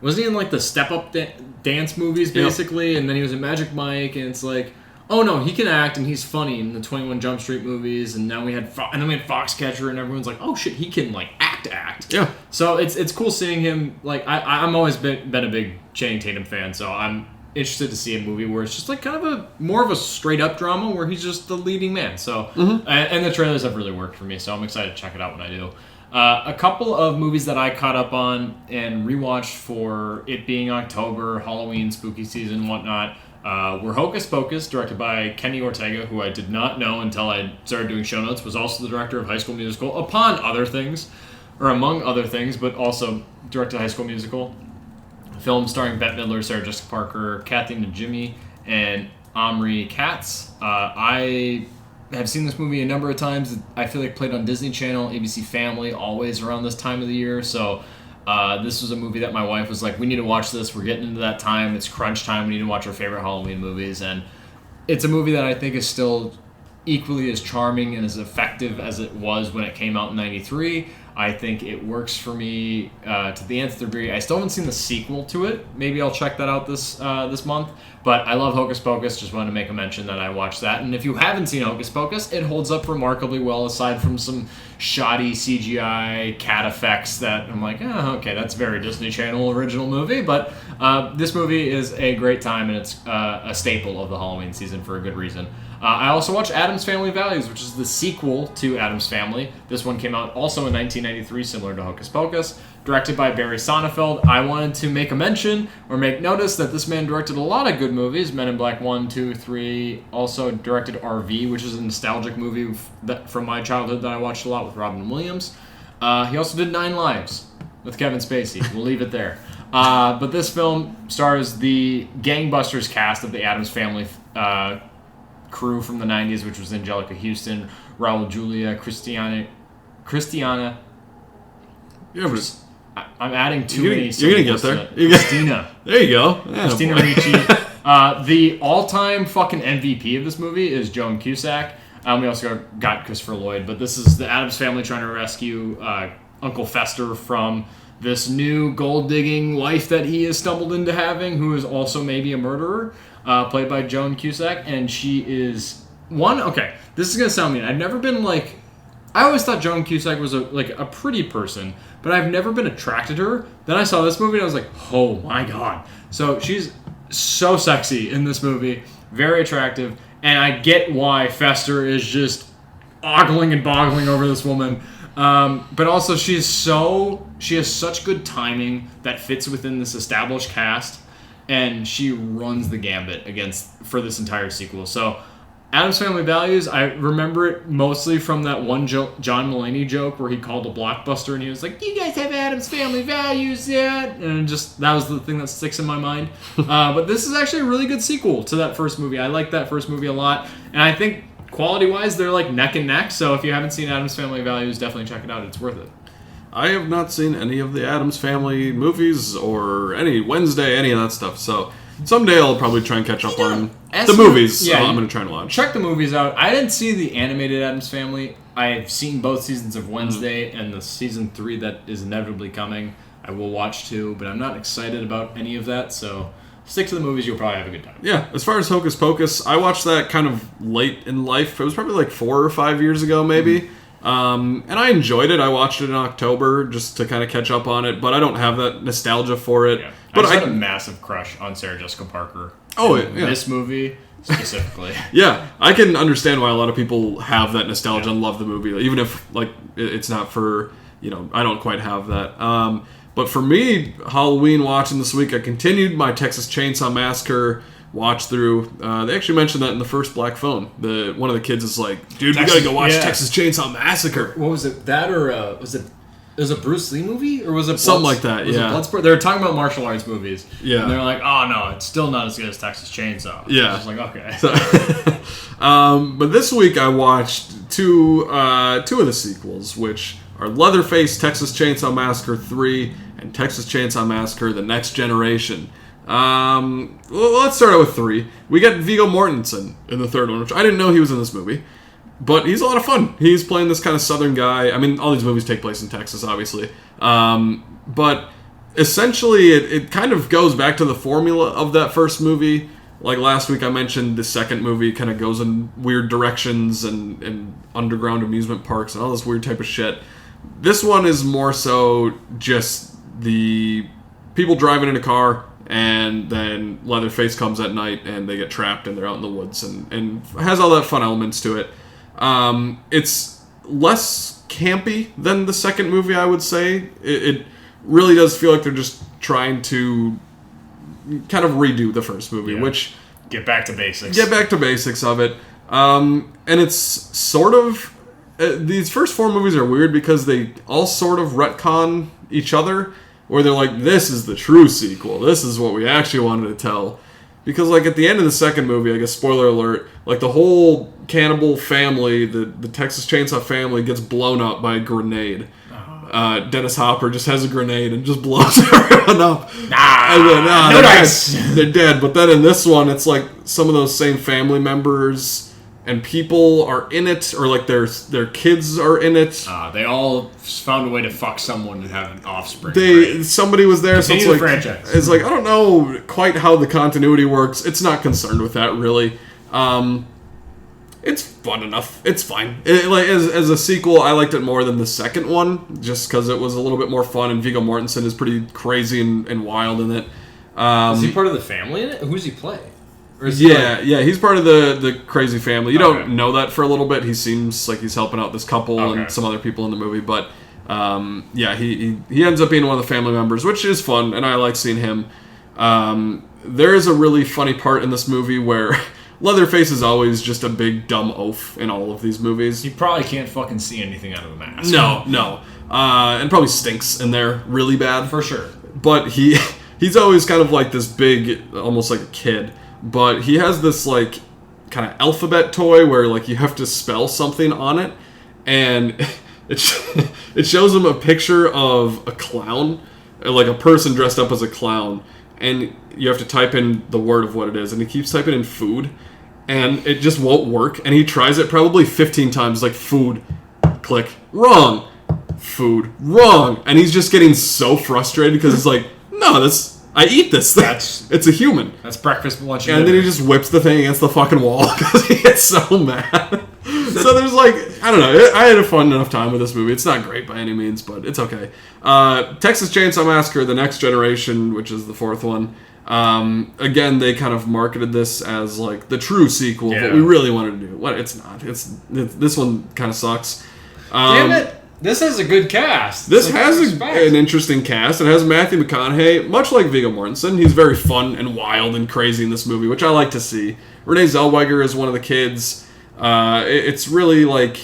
wasn't he in like the Step Up dance movies basically, and then he was in Magic Mike, and it's like, oh no, he can act and he's funny in the 21 Jump Street movies, and now we had Foxcatcher, and everyone's like, oh shit, he can like act.
Yeah.
So it's cool seeing him. Like I'm always been a big Channing Tatum fan, so I'm interested to see a movie where it's just like kind of more of a straight up drama where he's just the leading man. So and the trailers have really worked for me, so I'm excited to check it out when I do. A couple of movies that I caught up on and rewatched for it being October, Halloween, spooky season, whatnot, were Hocus Pocus, directed by Kenny Ortega, who I did not know until I started doing show notes, was also the director of High School Musical, among other things, but also directed High School Musical. A film starring Bette Midler, Sarah Jessica Parker, Kathy Najimy, and Omri Katz. I have seen this movie a number of times. I feel like played on Disney Channel, ABC Family, always around this time of the year. So this was a movie that my wife was like, we need to watch this. We're getting into that time. It's crunch time. We need to watch our favorite Halloween movies. And it's a movie that I think is still equally as charming and as effective as it was when it came out in 93. I think it works for me to the nth degree. I still haven't seen the sequel to it. Maybe I'll check that out this month. But I love Hocus Pocus. Just wanted to make a mention that I watched that. And if you haven't seen Hocus Pocus, it holds up remarkably well, aside from some shoddy CGI cat effects that I'm like, oh, okay, that's very Disney Channel original movie. But this movie is a great time, and it's a staple of the Halloween season for a good reason. I also watched Addams Family Values, which is the sequel to Addams Family. This one came out also in 1993, similar to Hocus Pocus, directed by Barry Sonnenfeld. I wanted to make a mention or make notice that this man directed a lot of good movies, Men in Black 1, 2, 3, also directed RV, which is a nostalgic movie from my childhood that I watched a lot with Robin Williams. He also did 9 Lives with Kevin Spacey. We'll leave it there. But this film stars the gangbusters cast of the Addams Family crew from the 90s, which was Angelica Houston, Raul Julia, Christiana.
Yeah, but
I'm adding too many.
You're gonna get there.
Christina.
There you go. Yeah,
Christina Ricci. The all-time fucking MVP of this movie is Joan Cusack. We also got Christopher Lloyd, but this is the Addams Family trying to rescue Uncle Fester from this new gold-digging wife that he has stumbled into having, who is also maybe a murderer, played by Joan Cusack, and she is okay, this is going to sound mean. I've never been like... I always thought Joan Cusack was a pretty person, but I've never been attracted to her. Then I saw this movie, and I was like, oh my god. So she's so sexy in this movie, very attractive, and I get why Fester is just ogling and boggling over this woman. But also she has such good timing that fits within this established cast, and she runs the gambit for this entire sequel. So Addams Family Values, I remember it mostly from that one John Mulaney joke where he called a Blockbuster and he was like, "You guys have Addams Family Values yet?" And just that was the thing that sticks in my mind. But this is actually a really good sequel to that first movie. I like that first movie a lot, and I think quality-wise, they're like neck and neck. So if you haven't seen Addams Family Values, definitely check it out. It's worth it.
I have not seen any of the Addams Family movies or any Wednesday, any of that stuff. So someday I'll probably try and catch up on the movies. Yeah, so I'm going to try and watch.
Check the movies out. I didn't see the animated Addams Family. I've seen both seasons of Wednesday and the season 3 that is inevitably coming. I will watch too, but I'm not excited about any of that. So stick to the movies. You'll probably have a good time.
Yeah, as far as Hocus Pocus, I watched that kind of late in life. It was probably like 4 or 5 years ago, maybe. Mm-hmm. And I enjoyed it. I watched it in October just to kind of catch up on it, but I don't have that nostalgia for it.
Yeah.
But
I had a massive crush on Sarah Jessica Parker.
Oh, yeah.
This movie specifically.
Yeah, I can understand why a lot of people have that nostalgia and love the movie, even if like it's not for, I don't quite have that. But for me, Halloween watching this week, I continued my Texas Chainsaw Massacre watch through. They actually mentioned that in the first Black Phone. One of the kids is like, "Dude, you gotta go watch Texas Chainsaw Massacre."
What was it? That or was it? It was a Bruce Lee movie, or was it
something like that?
Was it Bloodsport? They were talking about martial arts movies.
Yeah,
and they're like, "Oh no, it's still not as good as Texas Chainsaw."
Yeah,
I was like, okay.
So, but this week I watched two of the sequels, which are Leatherface, Texas Chainsaw Massacre 3, and Texas Chainsaw Massacre: The Next Generation. Well, let's start out with 3. We got Viggo Mortensen in the third one, which I didn't know he was in this movie. But he's a lot of fun. He's playing this kind of southern guy. I mean, all these movies take place in Texas, obviously. But essentially, it kind of goes back to the formula of that first movie. Like last week I mentioned, the second movie kind of goes in weird directions and underground amusement parks and all this weird type of shit. This one is more so just the people driving in a car, and then Leatherface comes at night and they get trapped and they're out in the woods, and has all that fun elements to it. It's less campy than the second movie, I would say. It really does feel like they're just trying to kind of redo the first movie, which...
Get back to basics.
Get back to basics of it. And it's sort of... these first four movies are weird because they all sort of retcon each other, where they're like, this is the true sequel. This is what we actually wanted to tell. Because, like, at the end of the second movie, I guess, spoiler alert, like, the whole cannibal family, the Texas Chainsaw family, gets blown up by a grenade. Dennis Hopper just has a grenade and just blows everyone up.
No dice.
They're dead. But then in this one, it's like some of those same family members and people are in it, or like their kids are in it.
They all found a way to fuck someone and have an offspring.
Somebody was there.
Continue
so it's
the
like
franchise.
It's like, I don't know quite how the continuity works. It's not concerned with that really. It's fun enough. It's fine. Like as a sequel, I liked it more than the second one, just because it was a little bit more fun, and Viggo Mortensen is pretty crazy and wild in it.
Is he part of the family in it? Who's he play? Or is
he's part of the crazy family. You don't know that for a little bit. He seems like he's helping out this couple and some other people in the movie, but he ends up being one of the family members, which is fun, and I like seeing him. There is a really funny part in this movie where Leatherface is always just a big dumb oaf in all of these movies.
You probably can't fucking see anything out of the mask.
No. And probably stinks in there really bad.
For sure.
But he's always kind of like this big, almost like a kid. But he has this like kind of alphabet toy where like you have to spell something on it. And it shows him a picture of a clown, like a person dressed up as a clown. And you have to type in the word of what it is. And he keeps typing in food. And it just won't work. And he tries it probably 15 times. Like, food, click, wrong. Food, wrong. And he's just getting so frustrated because it's like, no, I eat this thing. It's a human.
That's breakfast, lunch,
and then he just whips the thing against the fucking wall because he gets so mad. So there's like, I don't know. I had a fun enough time with this movie. It's not great by any means, but it's okay. Texas Chainsaw Massacre: The Next Generation, which is the fourth one. Again, they kind of marketed this as like the true sequel of what we really wanted to do. What? It's not. This one kind of sucks.
Damn it! This has a good cast.
This has an interesting cast. It has Matthew McConaughey, much like Viggo Mortensen. He's very fun and wild and crazy in this movie, which I like to see. Renee Zellweger is one of the kids. It's really like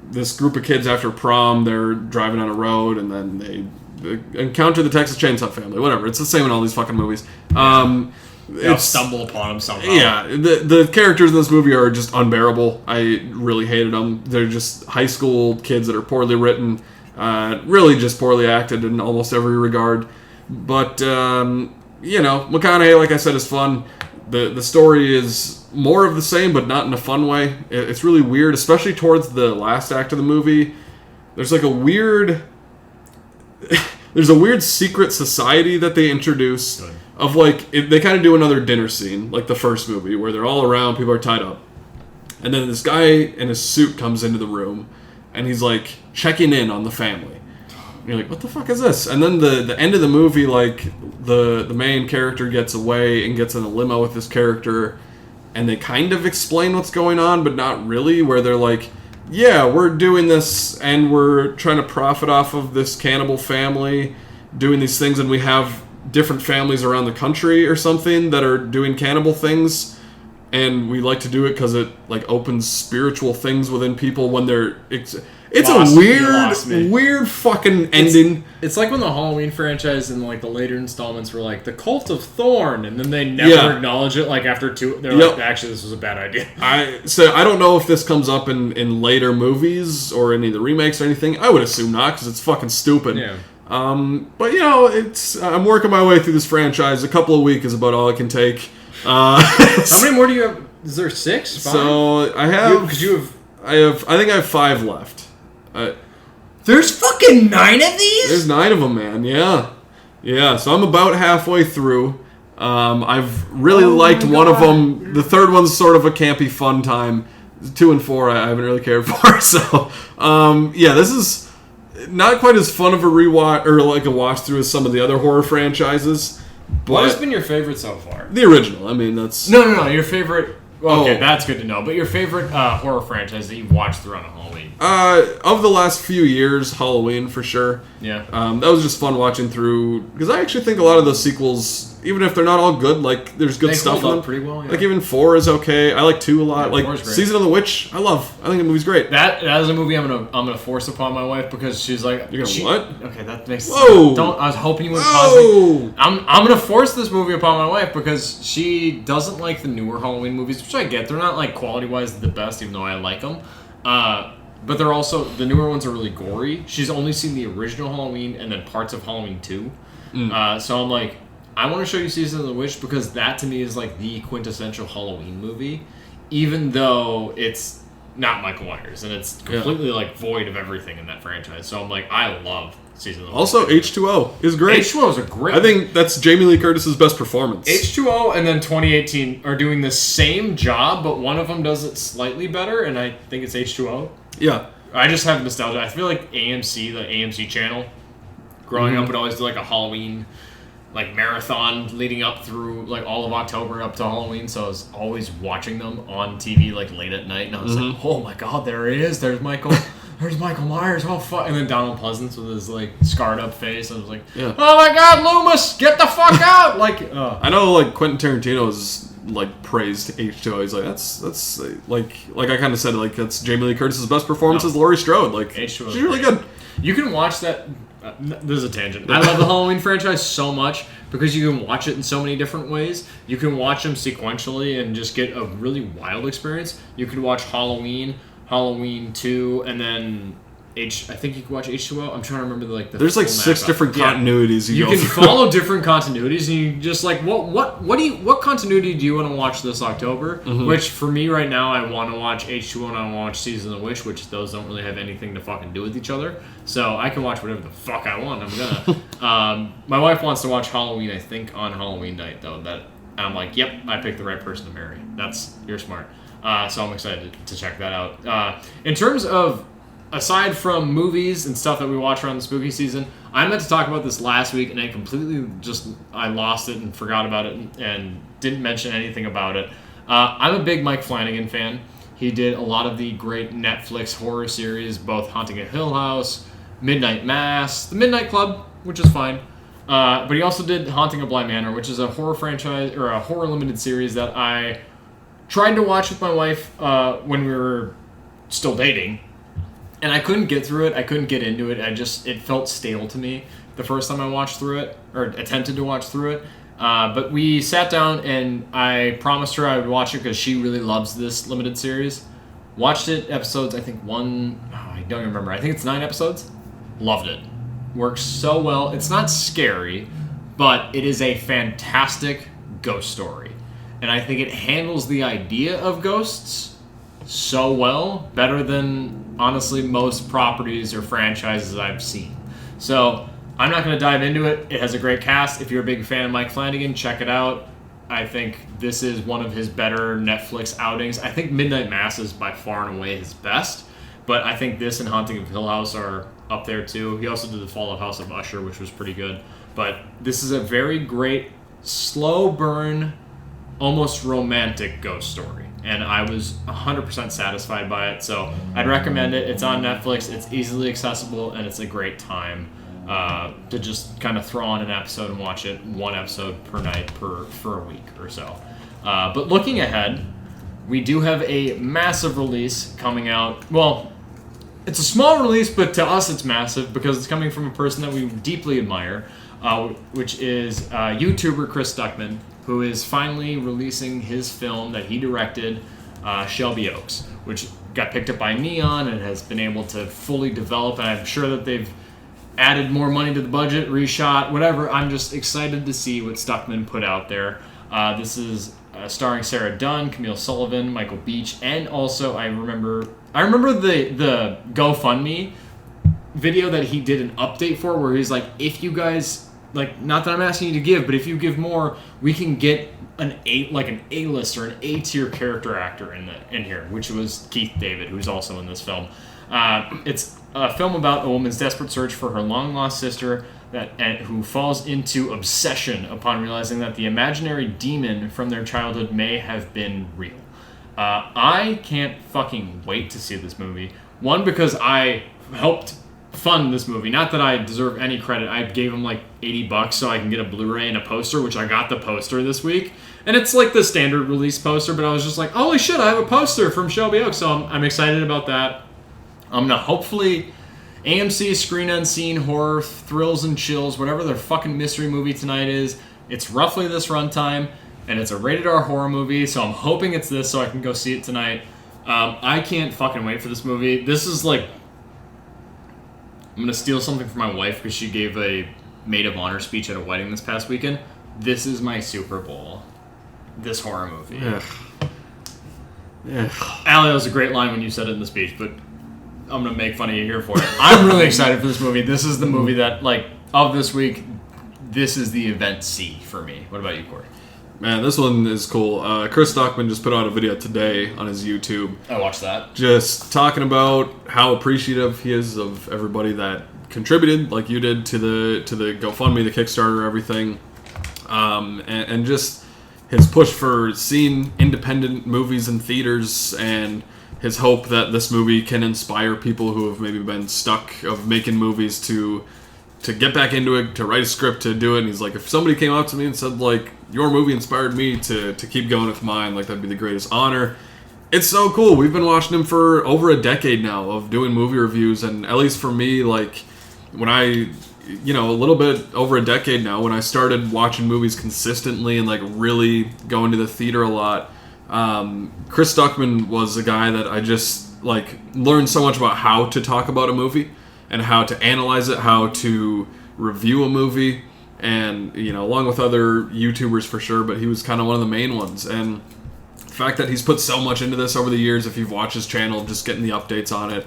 this group of kids after prom. They're driving on a road, and then they encounter the Texas Chainsaw Family. Whatever. It's the same in all these fucking movies.
They'll stumble upon them somehow.
Yeah, the characters in this movie are just unbearable. I really hated them. They're just high school kids that are poorly written, really just poorly acted in almost every regard. But, McConaughey, like I said, is fun. The story is more of the same, but not in a fun way. It's really weird, especially towards the last act of the movie. There's like a weird... There's a weird secret society that they introduce. Good. Of like, they kind of do another dinner scene, like the first movie, where they're all around, people are tied up. And then this guy in a suit comes into the room, and he's like checking in on the family. And you're like, what the fuck is this? And then the end of the movie, like, the main character gets away and gets in a limo with this character, and they kind of explain what's going on, but not really, where they're like, yeah, we're doing this, and we're trying to profit off of this cannibal family doing these things, and we have different families around the country or something that are doing cannibal things, and we like to do it because it like opens spiritual things within people when they're it's a weird fucking ending.
It's like when the Halloween franchise and like the later installments were like the Cult of Thorn, and then they never acknowledge it. Like after two, they're like, actually, this was a bad idea.
I don't know if this comes up in later movies or any of the remakes or anything. I would assume not, because it's fucking stupid. Yeah. But I'm working my way through this franchise. A couple of weeks is about all I can take.
How many more do you have? Is there 6? 5?
So I have. I think I have 5 left.
There's fucking 9 of these?
There's 9 of them, man. Yeah. Yeah, so I'm about halfway through. I've really liked one of them. The third one's sort of a campy fun time. 2 and 4 I haven't really cared for. So, yeah, this is not quite as fun of a rewatch or like a watch through as some of the other horror franchises. But
What has been your favorite so far?
the original. I mean, that's
No. Your favorite. Okay,
Oh.
that's good to know. But your favorite horror franchise that you've watched through on a Halloween?
of the last few years, Halloween for sure.
Yeah.
That was just fun watching through because I actually think a lot of the sequels, even if they're not all good, like there's good
They
stuff
hold
in
up
them.
pretty well, yeah.
Like even 4 is okay. I like 2 a lot.
Yeah,
like
4 is great.
Season of the Witch, I think the movie's great.
That is a movie I'm gonna force upon my wife because she's like,
You're gonna what?
Okay, that makes
Whoa.
Don't. I was hoping you would pause me.
Oh,
I'm gonna force this movie upon my wife because she doesn't like the newer Halloween movies, which I get. They're not like quality wise the best, even though I like them. But they're also the newer ones are really gory. She's only seen the original Halloween and then parts of Halloween 2. So I'm like, I want to show you Season of the Witch because that to me is like the quintessential Halloween movie, even though it's not Michael Myers and it's completely like void of everything in that franchise. So I'm like, I love Season of the Witch.
also H2O is great.
H2O is a great.
I think that's Jamie Lee Curtis's best performance.
H2O and then 2018 are doing the same job, but one of them does it slightly better, and I think it's H2O.
Yeah,
I just have nostalgia. I feel like AMC, the AMC channel, growing up would always do like a Halloween like marathon leading up through like all of October up to Halloween. So I was always watching them on TV like late at night, and I was like, oh my god, there he is. There's Michael. There's Michael Myers. Oh fuck! And then Donald Pleasance with his like scarred up face. I was like,
Yeah.
oh my god, Loomis, get the fuck out! Like,
I know like Quentin Tarantino's like praised H2O. He's like that's like I kind of said like that's Jamie Lee Curtis's best performance is Laurie Strode. Like
H2O
she's
is
really
great.
good.
You can watch that. This is a tangent. I love the Halloween franchise so much because you can watch it in so many different ways. You can watch them sequentially and just get a really wild experience. You could watch Halloween, Halloween 2, and then I think you can watch H2O. I'm trying to remember the.
There's like
full
6
map.
different
Yeah.
continuities
You
go
can
through.
follow different continuities, and you just like what continuity do you want to watch this October? Which for me right now, I want to watch H2O and I want to watch Season of the Witch, which those don't really have anything to fucking do with each other. So I can watch whatever the fuck I want. I'm gonna. My wife wants to watch Halloween. I think on Halloween night though. That I'm like, yep, I picked the right person to marry. You're smart. So I'm excited to check that out. In terms of aside from movies and stuff that we watch around the spooky season, I meant to talk about this last week and I lost it and forgot about it and didn't mention anything about it. I'm a big Mike Flanagan fan. He did a lot of the great Netflix horror series, both Haunting of Hill House, Midnight Mass, The Midnight Club, which is fine. But he also did Haunting of Bly Manor, which is a horror franchise or a horror limited series that I tried to watch with my wife when we were still dating. And I couldn't get through it. I couldn't get into it. It felt stale to me the first time I watched through it, or attempted to watch through it. But we sat down and I promised her I would watch it because she really loves this limited series. Watched it, episodes, I think I don't remember. I think it's 9 episodes. Loved it. Works so well. It's not scary, but it is a fantastic ghost story. And I think it handles the idea of ghosts so well, better than honestly most properties or franchises I've seen. So I'm not going to dive into it. It has a great cast. If you're a big fan of Mike Flanagan, check it out. I think this is one of his better Netflix outings. I think Midnight Mass is by far and away his best, but I think this and Haunting of Hill House are up there too. He also did The Fall of House of Usher, which was pretty good. But this is a very great, slow burn, almost romantic ghost story. And I was 100% satisfied by it. So I'd recommend it. It's on Netflix. It's easily accessible, and it's a great time to just kind of throw on an episode and watch it, one episode per night for a week or so. But looking ahead, we do have a massive release coming out. Well, it's a small release, but to us it's massive because it's coming from a person that we deeply admire, which is YouTuber Chris Stuckman, who is finally releasing his film that he directed, Shelby Oaks, which got picked up by Neon and has been able to fully develop, and I'm sure that they've added more money to the budget, reshot, whatever. I'm just excited to see what Stuckman put out there. This is starring Sarah Dunn, Camille Sullivan, Michael Beach, and also I remember the GoFundMe video that he did an update for, where he's like, if you guys like, not that I'm asking you to give, but if you give more, we can get an A-list or an A-tier character actor in here, which was Keith David, who's also in this film. It's a film about a woman's desperate search for her long-lost sister who falls into obsession upon realizing that the imaginary demon from their childhood may have been real. I can't fucking wait to see this movie. One, because I helped fund this movie. Not that I deserve any credit. I gave him like $80 so I can get a Blu-ray and a poster, which I got the poster this week. And it's like the standard release poster, but I was just like, holy shit, I have a poster from Shelby Oaks. So I'm excited about that. I'm going to hopefully... AMC Screen Unseen Horror, Thrills and Chills, whatever their fucking mystery movie tonight is. It's roughly this runtime, and it's a rated R horror movie, so I'm hoping it's this so I can go see it tonight. I can't fucking wait for this movie. This is like... I'm going to steal something from my wife because she gave a maid of honor speech at a wedding this past weekend. This is my Super Bowl. This horror movie.
Yeah.
Allie, that was a great line when you said it in the speech, but... I'm going to make fun of you here for it. I'm really excited for this movie. This is the movie that, like, of this week, this is the event C for me. What about you, Corey?
Man, this one is cool. Chris Stockman just put out a video today on his YouTube.
I watched that.
Just talking about how appreciative he is of everybody that contributed, like you did, to the GoFundMe, the Kickstarter, everything. And just his push for seeing independent movies in theaters, and his hope that this movie can inspire people who have maybe been stuck of making movies to get back into it, to write a script, to do it. And he's like, if somebody came up to me and said, like, your movie inspired me to keep going with mine, like, that'd be the greatest honor. It's so cool. We've been watching him for over a decade now of doing movie reviews, and at least for me, like, when a little bit over a decade now, when I started watching movies consistently and, like, really going to the theater a lot, Chris Stuckman was a guy that I just, like, learned so much about how to talk about a movie and how to analyze it, how to review a movie, and, along with other YouTubers for sure, but he was kind of one of the main ones. And the fact that he's put so much into this over the years, if you've watched his channel, just getting the updates on it,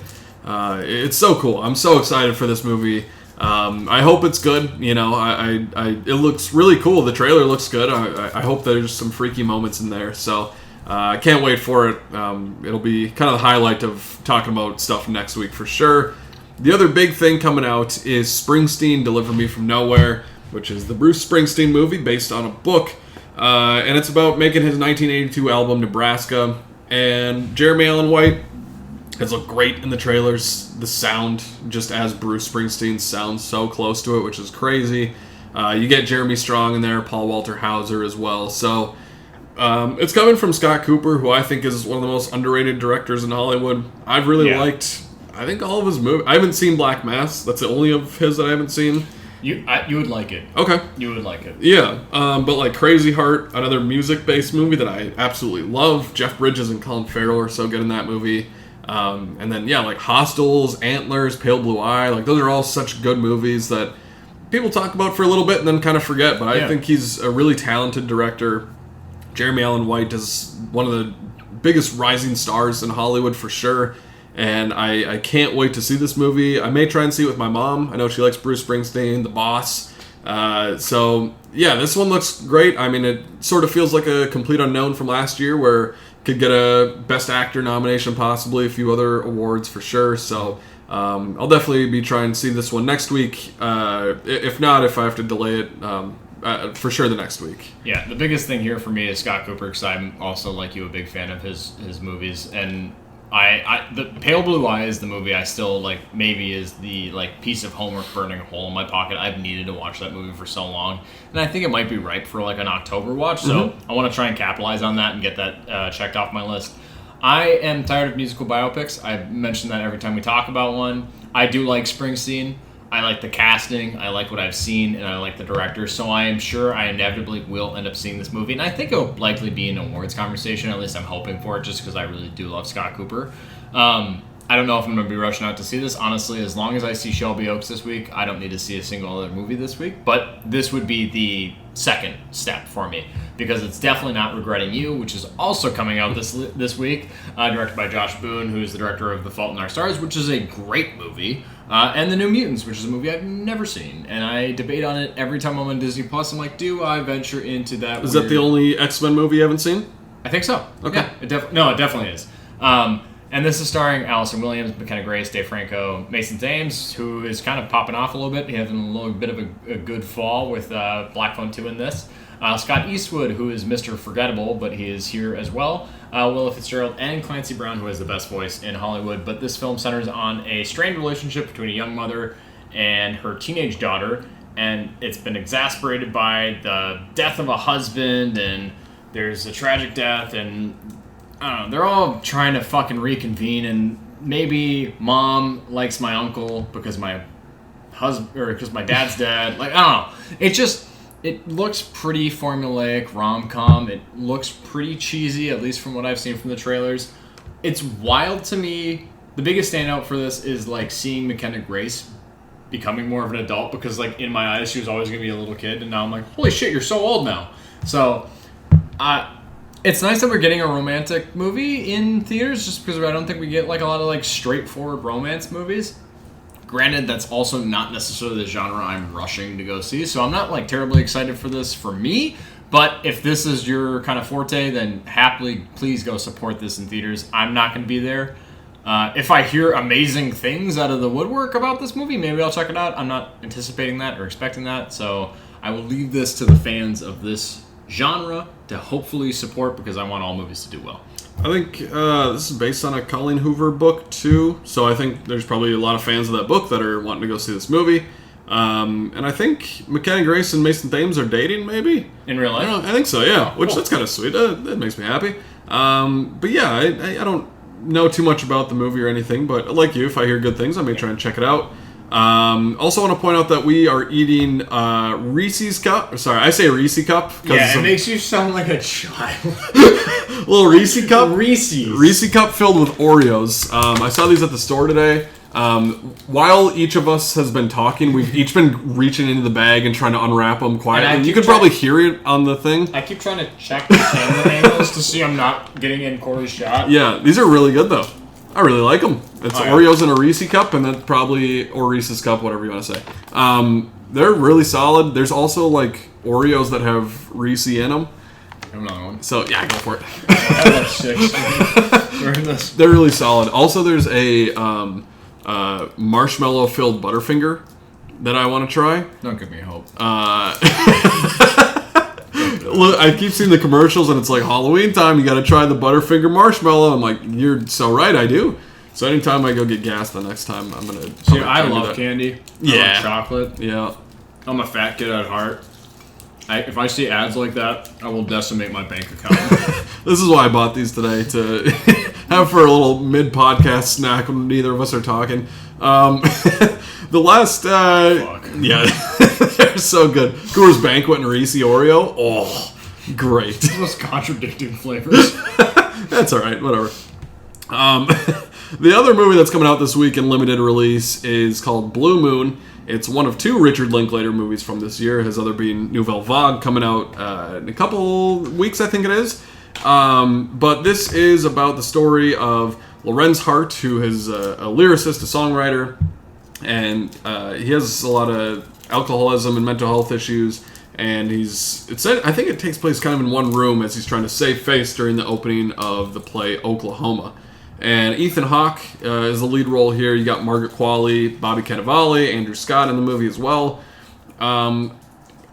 it's so cool. I'm so excited for this movie. I hope it's good. It looks really cool. The trailer looks good. I hope there's some freaky moments in there. So I can't wait for it. It'll be kind of the highlight of talking about stuff next week for sure. The other big thing coming out is Springsteen, Deliver Me From Nowhere, which is the Bruce Springsteen movie based on a book. And it's about making his 1982 album, Nebraska. And Jeremy Allen White has looked great in the trailers. The sound, just as Bruce Springsteen, sounds so close to it, which is crazy. You get Jeremy Strong in there, Paul Walter Hauser as well. So it's coming from Scott Cooper, who I think is one of the most underrated directors in Hollywood. I've really liked, I think, all of his movies. I haven't seen Black Mass. That's the only of his that I haven't seen.
You would like it.
Okay.
You would like it.
Yeah. But like Crazy Heart, another music-based movie that I absolutely love. Jeff Bridges and Colin Farrell are so good in that movie. And then, like Hostels, Antlers, Pale Blue Eye, like those are all such good movies that people talk about for a little bit and then kind of forget. But I think he's a really talented director. Jeremy Allen White is one of the biggest rising stars in Hollywood for sure. And I can't wait to see this movie. I may try and see it with my mom. I know she likes Bruce Springsteen, The Boss. So, this one looks great. I mean, it sort of feels like a complete unknown from last year where could get a Best Actor nomination, possibly a few other awards for sure. So I'll definitely be trying to see this one next week. If not, if I have to delay it, for sure the next week.
Yeah, the biggest thing here for me is Scott Cooper, because I'm also, like you, a big fan of his movies. And the Pale Blue Eye is the movie I still, like, maybe is the, like, piece of homework burning a hole in my pocket. I've needed to watch that movie for so long, and I think it might be ripe for, like, an October watch, so I want to try and capitalize on that and get that checked off my list. I am tired of musical biopics. I mention that every time we talk about one. I do like Springsteen. I like the casting, I like what I've seen, and I like the director, so I am sure I inevitably will end up seeing this movie, and I think it'll likely be an awards conversation, at least I'm hoping for it, just because I really do love Scott Cooper. I don't know if I'm going to be rushing out to see this. Honestly, as long as I see Shelby Oaks this week, I don't need to see a single other movie this week. But this would be the second step for me, because it's definitely not Regretting You, which is also coming out this week, directed by Josh Boone, who is the director of The Fault in Our Stars, which is a great movie, and The New Mutants, which is a movie I've never seen. And I debate on it every time I'm on Disney Plus. I'm like, do I venture into that?
Is that the only X-Men movie you haven't seen?
I think so.
Okay.
Yeah, it definitely is. And this is starring Allison Williams, McKenna Grace, Dave Franco, Mason Thames, who is kind of popping off a little bit. He having a little bit of a good fall with Black Phone 2 in this. Scott Eastwood, who is Mr. Forgettable, but he is here as well. Willa Fitzgerald and Clancy Brown, who has the best voice in Hollywood. But this film centers on a strained relationship between a young mother and her teenage daughter. And it's been exasperated by the death of a husband, and there's a tragic death, and I don't know, they're all trying to fucking reconvene, and maybe mom likes my uncle because my husband, or because my dad's dead. Like, I don't know. It looks pretty formulaic rom-com. It looks pretty cheesy, at least from what I've seen from the trailers. It's wild to me. The biggest standout for this is, like, seeing McKenna Grace becoming more of an adult, because, like, in my eyes, she was always going to be a little kid, and now I'm like, holy shit, you're so old now. So, it's nice that we're getting a romantic movie in theaters, just because I don't think we get, like, a lot of, like, straightforward romance movies. Granted, that's also not necessarily the genre I'm rushing to go see, so I'm not, like, terribly excited for this for me. But if this is your kind of forte, then happily, please go support this in theaters. I'm not going to be there. If I hear amazing things out of the woodwork about this movie, maybe I'll check it out. I'm not anticipating that or expecting that, so I will leave this to the fans of this genre to hopefully support, because I want all movies to do well.
I think this is based on a Colleen Hoover book, too, so I think there's probably a lot of fans of that book that are wanting to go see this movie. And I think McKenna Grace and Mason Thames are dating, maybe?
In real life?
I think so, yeah, which
Cool.
that's kind of sweet. That makes me happy. But yeah, I don't know too much about the movie or anything, but like you, if I hear good things, I may try and check it out. Also want to point out that we are eating Reese's Cup. Sorry, I say Reese Cup.
Yeah, it makes you sound like a child.
Little Reese Cup.
Reese's.
Reese Cup filled with Oreos. I saw these at the store today. While each of us has been talking, we've each been reaching into the bag and trying to unwrap them quietly. You could probably hear it on the thing.
I keep trying to check the camera angles to see I'm not getting in Corey's shot.
Yeah, these are really good, though. I really like them. It's Oreos in a Reese Cup, and then probably, or Reese's Cup, whatever you want to say. They're really solid. There's also, like, Oreos that have Reese in them.
Another one.
So, yeah, go for it.
I love 6.
They're really solid. Also, there's a marshmallow-filled Butterfinger that I want to try.
Don't give me hope.
Look, I keep seeing the commercials, and it's like, Halloween time, you got to try the Butterfinger marshmallow. I'm like, you're so right, I do. So anytime I go get gas the next time, I'm going to...
See, I love candy.
Yeah.
I love chocolate.
Yeah.
I'm a fat kid at heart. If I see ads like that, I will decimate my bank account.
This is why I bought these today, to have for a little mid-podcast snack when neither of us are talking. The last...
Fuck.
Yeah, they're so good. Coors Banquet and Reese Oreo. Oh, great.
Those contradicting flavors.
That's all right, whatever. The other movie that's coming out this week in limited release is called Blue Moon. It's one of 2 Richard Linklater movies from this year, his other being Nouvelle Vague, coming out in a couple weeks, I think it is. But this is about the story of Lorenz Hart, who is a lyricist, a songwriter, and he has a lot of alcoholism and mental health issues, and I think it takes place kind of in one room as he's trying to save face during the opening of the play Oklahoma. And Ethan Hawke is the lead role here. You got Margaret Qualley, Bobby Cannavale, Andrew Scott in the movie as well. I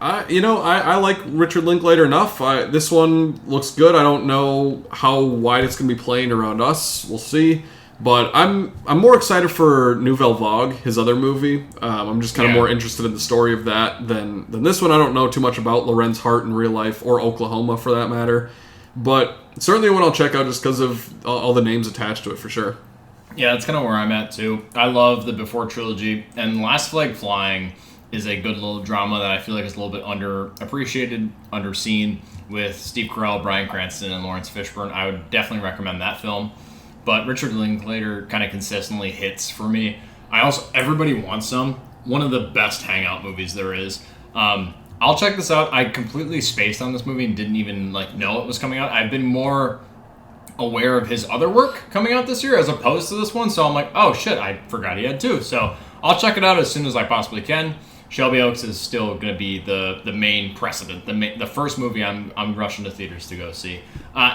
like Richard Linklater enough. This one looks good. I don't know how wide it's going to be playing around us. We'll see. But I'm more excited for Nouvelle Vague, his other movie. I'm just kind of more interested in the story of that than this one. I don't know too much about Lorenz Hart in real life, or Oklahoma for that matter. But certainly one I'll check out just because of all the names attached to it, for sure.
Yeah, that's kind of where I'm at, too. I love the Before trilogy, and Last Flag Flying is a good little drama that I feel like is a little bit underappreciated, underseen, with Steve Carell, Bryan Cranston, and Lawrence Fishburne. I would definitely recommend that film. but Richard Linklater kind of consistently hits for me. Everybody Wants Some, one of the best hangout movies there is. I'll check this out. I completely spaced on this movie and didn't even know it was coming out. I've been more aware of his other work coming out this year as opposed to this one, so I'm like, oh shit, I forgot he had two. So I'll check it out as soon as I possibly can. Shelby Oaks is still going to be the main precedent, the first movie I'm rushing to theaters to go see.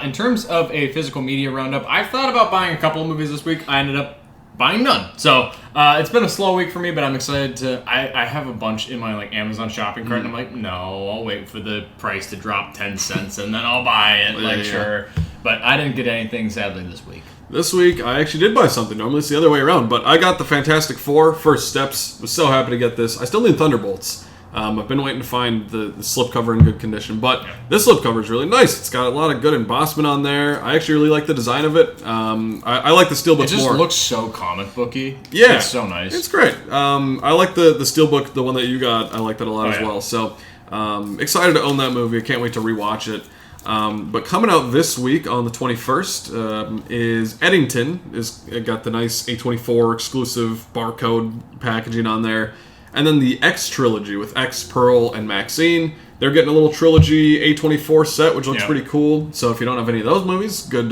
In terms of a physical media roundup, I've thought about buying a couple of movies this week. I ended up buying none. So it's been a slow week for me, but I'm excited to... I have a bunch in my Amazon shopping cart, and I'm like, no, I'll wait for the price to drop 10 cents, and then I'll buy it. Sure. But I didn't get anything, sadly, this week.
This week, I actually did buy something. Normally, it's the other way around. But I got the Fantastic Four First Steps. Was so happy to get this. I still need Thunderbolts. I've been waiting to find the slipcover in good condition. But this slipcover is really nice. It's got a lot of good embossment on there. I actually really like the design of it. I like the steelbook more. It
just looks so comic booky.
Yeah.
It's so nice.
It's great. I like the steelbook, the one that you got. I like that a lot as well. So excited to own that movie. I can't wait to rewatch it. But coming out this week on the 21st is Eddington. It got the nice A24 exclusive barcode packaging on there. And then the X trilogy with X, Pearl, and Maxine. They're getting a little trilogy A24 set, which looks pretty cool. So if you don't have any of those movies, good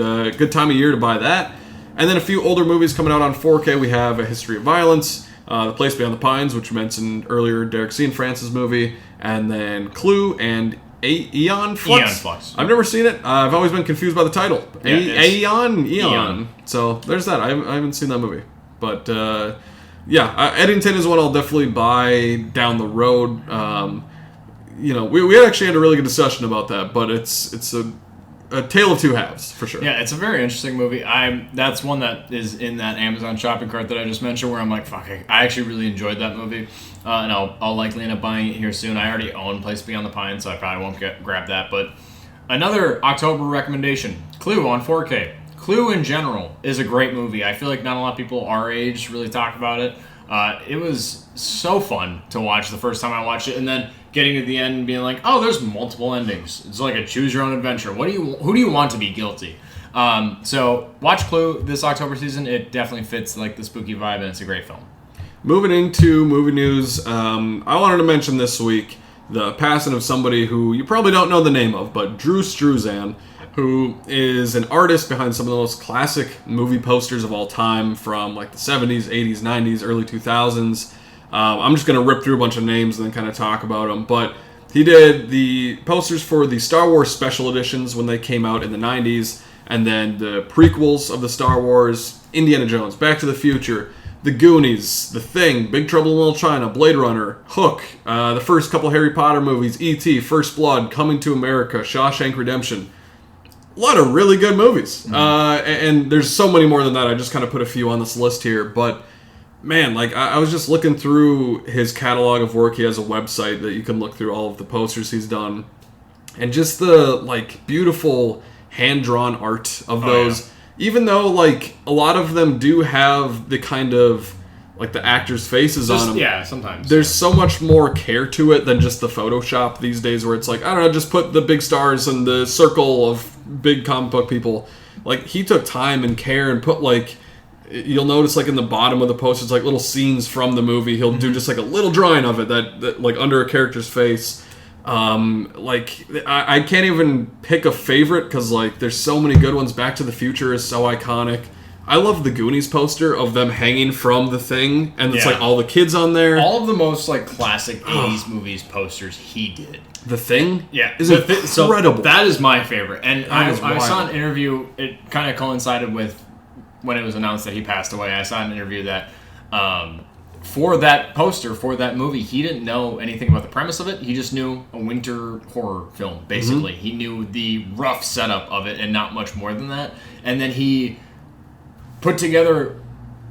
time of year to buy that. And then a few older movies coming out on 4K. We have A History of Violence, The Place Beyond the Pines, which you mentioned earlier, Derek C. and Francis movie, and then Clue and Aeon Flux.
Eon Flux.
I've never seen it. I've always been confused by the title. Eon. So there's that. I haven't seen that movie. But Eddington is one I'll definitely buy down the road. We actually had a really good discussion about that, but it's a tale of two halves for sure.
Yeah, it's a very interesting movie. That's one that is in that Amazon shopping cart that I just mentioned, where I'm like, fuck, I actually really enjoyed that movie, and I'll likely end up buying it here soon. I already own Place Beyond the Pines, so I probably won't grab that. But another October recommendation: Clue on 4K. Clue in general is a great movie. I feel like not a lot of people our age really talk about it. It was so fun to watch the first time I watched it, and then getting to the end and being like, oh, there's multiple endings. It's like a choose your own adventure. Who do you want to be guilty? So watch Clue this October season. It definitely fits the spooky vibe, and it's a great film.
Moving into movie news, I wanted to mention this week the passing of somebody who you probably don't know the name of, but Drew Struzan, who is an artist behind some of the most classic movie posters of all time from the 70s, 80s, 90s, early 2000s. I'm just going to rip through a bunch of names and then kind of talk about them. But he did the posters for the Star Wars special editions when they came out in the 90s, and then the prequels of the Star Wars, Indiana Jones, Back to the Future, The Goonies, The Thing, Big Trouble in Little China, Blade Runner, Hook, the first couple Harry Potter movies, E.T., First Blood, Coming to America, Shawshank Redemption. A lot of really good movies. And there's so many more than that. I just kind of put a few on this list here. But, man, I was just looking through his catalog of work. He has a website that you can look through all of the posters he's done. And just the, beautiful hand-drawn art of those. Yeah. Even though, a lot of them do have the kind of, the actors' faces on them.
Yeah, sometimes.
There's so much more care to it than just the Photoshop these days, where it's I don't know, just put the big stars in the circle of big comic book people. He took time and care and put, you'll notice, in the bottom of the posters, little scenes from the movie. He'll do just, a little drawing of it that under a character's face. I can't even pick a favorite because, there's so many good ones. Back to the Future is so iconic. I love the Goonies poster of them hanging from the thing, and it's all the kids on there.
All of the most classic 80s movies posters he did.
The Thing?
Yeah.
Is incredible.
So that is my favorite. And I saw an interview, it kind of coincided with when it was announced that he passed away. I saw an interview that for that poster, for that movie, he didn't know anything about the premise of it. He just knew a winter horror film, basically. Mm-hmm. He knew the rough setup of it and not much more than that. And then he put together,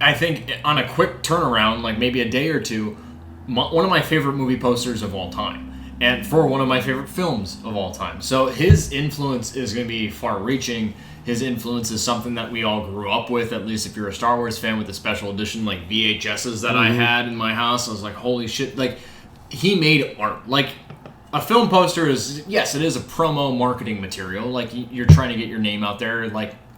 I think, on a quick turnaround, maybe a day or two, one of my favorite movie posters of all time. And for one of my favorite films of all time. So his influence is going to be far-reaching. His influence is something that we all grew up with, at least if you're a Star Wars fan, with the special edition VHSs that I had in my house. I was like, holy shit. He made art. A film poster is, yes, it is a promo marketing material. You're trying to get your name out there.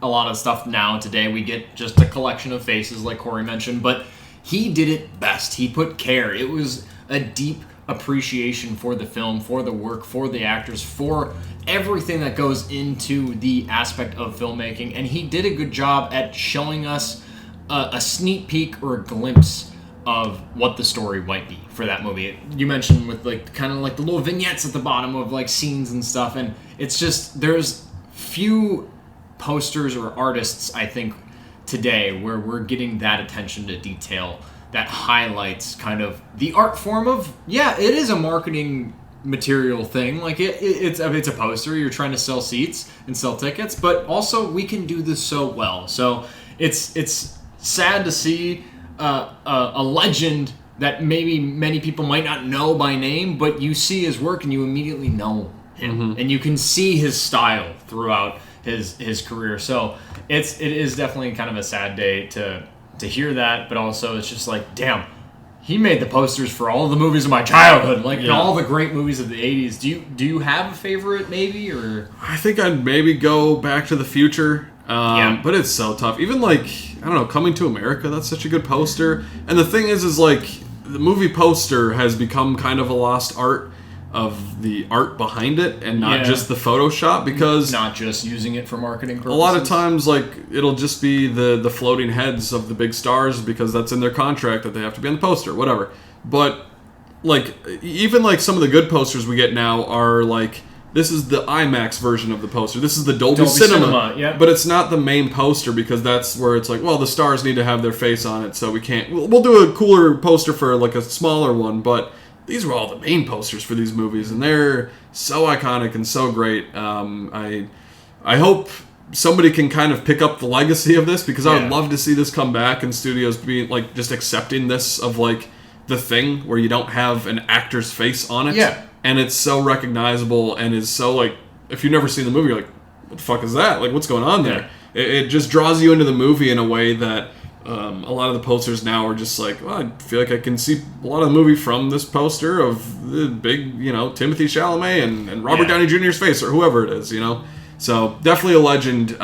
a lot of stuff now today. We get just a collection of faces, like Corey mentioned, but he did it best. He put care. It was a deep appreciation for the film, for the work, for the actors, for everything that goes into the aspect of filmmaking, and he did a good job at showing us a sneak peek or a glimpse of what the story might be for that movie. You mentioned with like kind of like the little vignettes at the bottom of like scenes and stuff, and it's just there's few posters or artists, I think, today where we're getting that attention to detail that highlights kind of the art form of, it is a marketing material thing. Like it's a poster. You're trying to sell seats and sell tickets, but also we can do this so well. So it's sad to see a legend that maybe many people might not know by name, but you see his work and you immediately know him, and you can see his style throughout his career. So it is definitely kind of a sad day to hear that, but also it's just like, damn, he made the posters for all of the movies of my childhood, like all the great movies of the 80s. Do you have a favorite maybe, or?
I think I'd maybe go Back to the Future, but it's so tough. Even like, I don't know, Coming to America, that's such a good poster. And the thing is like, the movie poster has become kind of a lost art of the art behind it and not just the Photoshop, because
not just using it for marketing purposes.
A lot of times, like, it'll just be the floating heads of the big stars because that's in their contract that they have to be on the poster, whatever. But like, even like some of the good posters we get now are like, this is the IMAX version of the poster, this is the Dolby Cinema, but it's not the main poster, because that's where it's like, well, the stars need to have their face on it, so we can't, we'll do a cooler poster for like a smaller one, but these were all the main posters for these movies, and they're so iconic and so great. I hope somebody can kind of pick up the legacy of this, because I would love to see this come back and studios being like just accepting this of like the thing where you don't have an actor's face on it, and it's so recognizable and is so like, if you've never seen the movie, you're like, what the fuck is that? Like, what's going on there? It just draws you into the movie in a way that a lot of the posters now are just like, well, I feel like I can see a lot of the movie from this poster of the big, Timothée Chalamet and Robert Downey Jr.'s face, or whoever it is, So definitely a legend.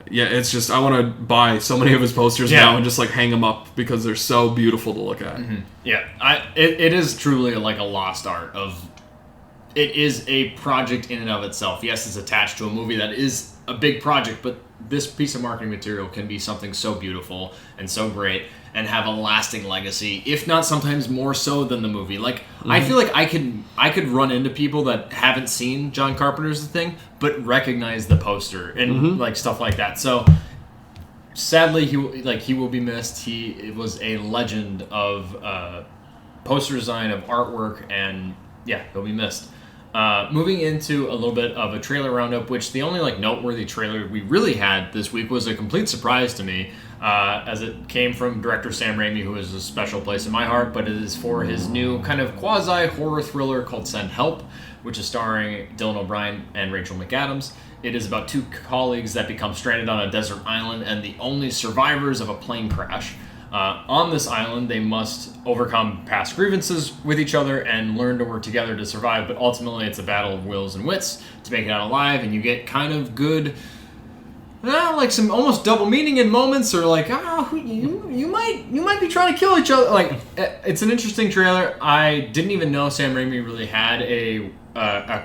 It's just, I want to buy so many of his posters now and just like hang them up because they're so beautiful to look at.
It is truly like a lost art of. It is a project in and of itself. Yes, it's attached to a movie that is a big project, but this piece of marketing material can be something so beautiful and so great and have a lasting legacy, if not sometimes more so than the movie. Like, I feel like I could run into people that haven't seen John Carpenter's The Thing, but recognize the poster and like stuff like that. So sadly, he will be missed. He was a legend of poster design, of artwork, and he'll be missed. Moving into a little bit of a trailer roundup, which the only like noteworthy trailer we really had this week was a complete surprise to me, as it came from director Sam Raimi, who has a special place in my heart, but it is for his new kind of quasi-horror thriller called Send Help, which is starring Dylan O'Brien and Rachel McAdams. It is about two colleagues that become stranded on a desert island and the only survivors of a plane crash. On this island, they must overcome past grievances with each other and learn to work together to survive, but ultimately it's a battle of wills and wits to make it out alive, and you get kind of good, like some almost double meaning in moments, or like, you might be trying to kill each other. Like, it's an interesting trailer. I didn't even know Sam Raimi really had a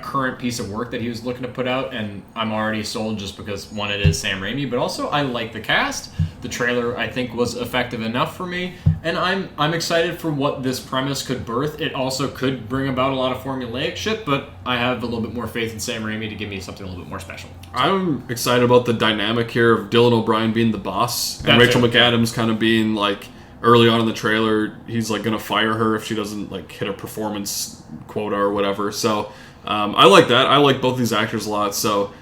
current piece of work that he was looking to put out, and I'm already sold just because, one, it is Sam Raimi, but also I like the cast. The trailer, I think, was effective enough for me, and I'm excited for what this premise could birth. It also could bring about a lot of formulaic shit, but I have a little bit more faith in Sam Raimi to give me something a little bit more special.
I'm excited about the dynamic here of Dylan O'Brien being the boss, and Rachel McAdams kind of being like, early on in the trailer, he's like gonna fire her if she doesn't like hit a performance quota or whatever. So I like that. I like both these actors a lot. So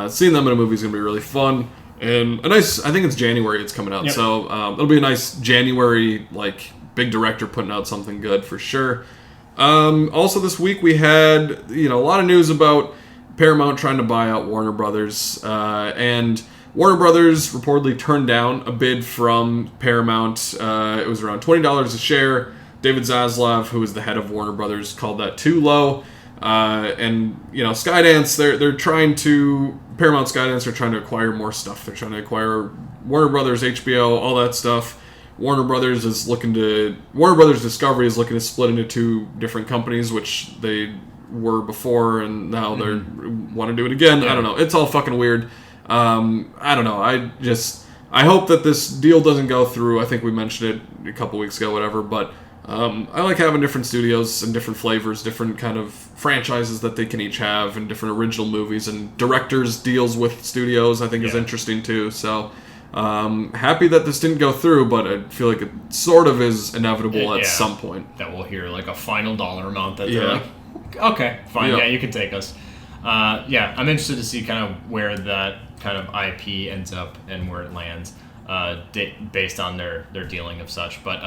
seeing them in a movie is gonna be really fun. And I think it's January it's coming out. So it'll be a nice January, like, big director putting out something good for sure. Also this week we had, a lot of news about Paramount trying to buy out Warner Brothers, and Warner Brothers reportedly turned down a bid from Paramount. It was around $20 a share. David Zaslav, who is the head of Warner Brothers, called that too low. And Skydance, they're trying to Paramount Skydance are trying to acquire more stuff. They're trying to acquire Warner Brothers, HBO, all that stuff. Warner Brothers Discovery is looking to split into two different companies, which they were before, and now they want to do it again. Yeah. I don't know. It's all fucking weird. I don't know. I hope that this deal doesn't go through. I think we mentioned it a couple weeks ago, whatever. But I like having different studios and different flavors, different kind of franchises that they can each have, and different original movies and directors' deals with studios. I think is interesting too. So. Happy that this didn't go through, but I feel like it sort of is inevitable at some point.
That we'll hear like a final dollar amount that they're like, okay, fine, yeah, you can take us. I'm interested to see kind of where that kind of IP ends up and where it lands based on their dealing of such. But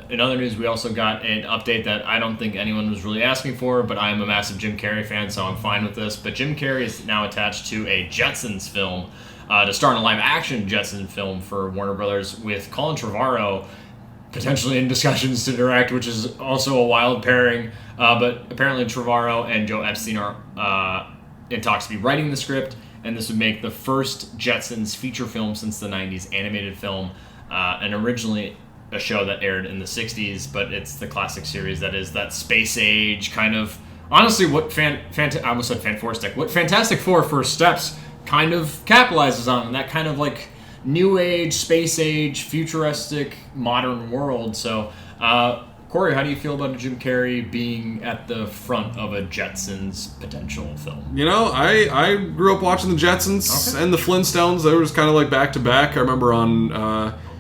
in other news, we also got an update that I don't think anyone was really asking for, but I'm a massive Jim Carrey fan, so I'm fine with this. But Jim Carrey is now attached to a Jetsons film. To star in a live-action Jetsons film for Warner Brothers with Colin Trevorrow potentially in discussions to direct, which is also a wild pairing. But apparently Trevorrow and Joe Epstein are in talks to be writing the script, and this would make the first Jetsons feature film since the 90s, animated film, and originally a show that aired in the 60s, but it's the classic series that is that space age kind of... Honestly, what I almost said Fan4stick. What Fantastic Four First Steps kind of capitalizes on, that kind of like new age, space age, futuristic, modern world. So, Corey, how do you feel about Jim Carrey being at the front of a Jetsons potential film?
I grew up watching the Jetsons and the Flintstones. They were just kind of like back to back. I remember on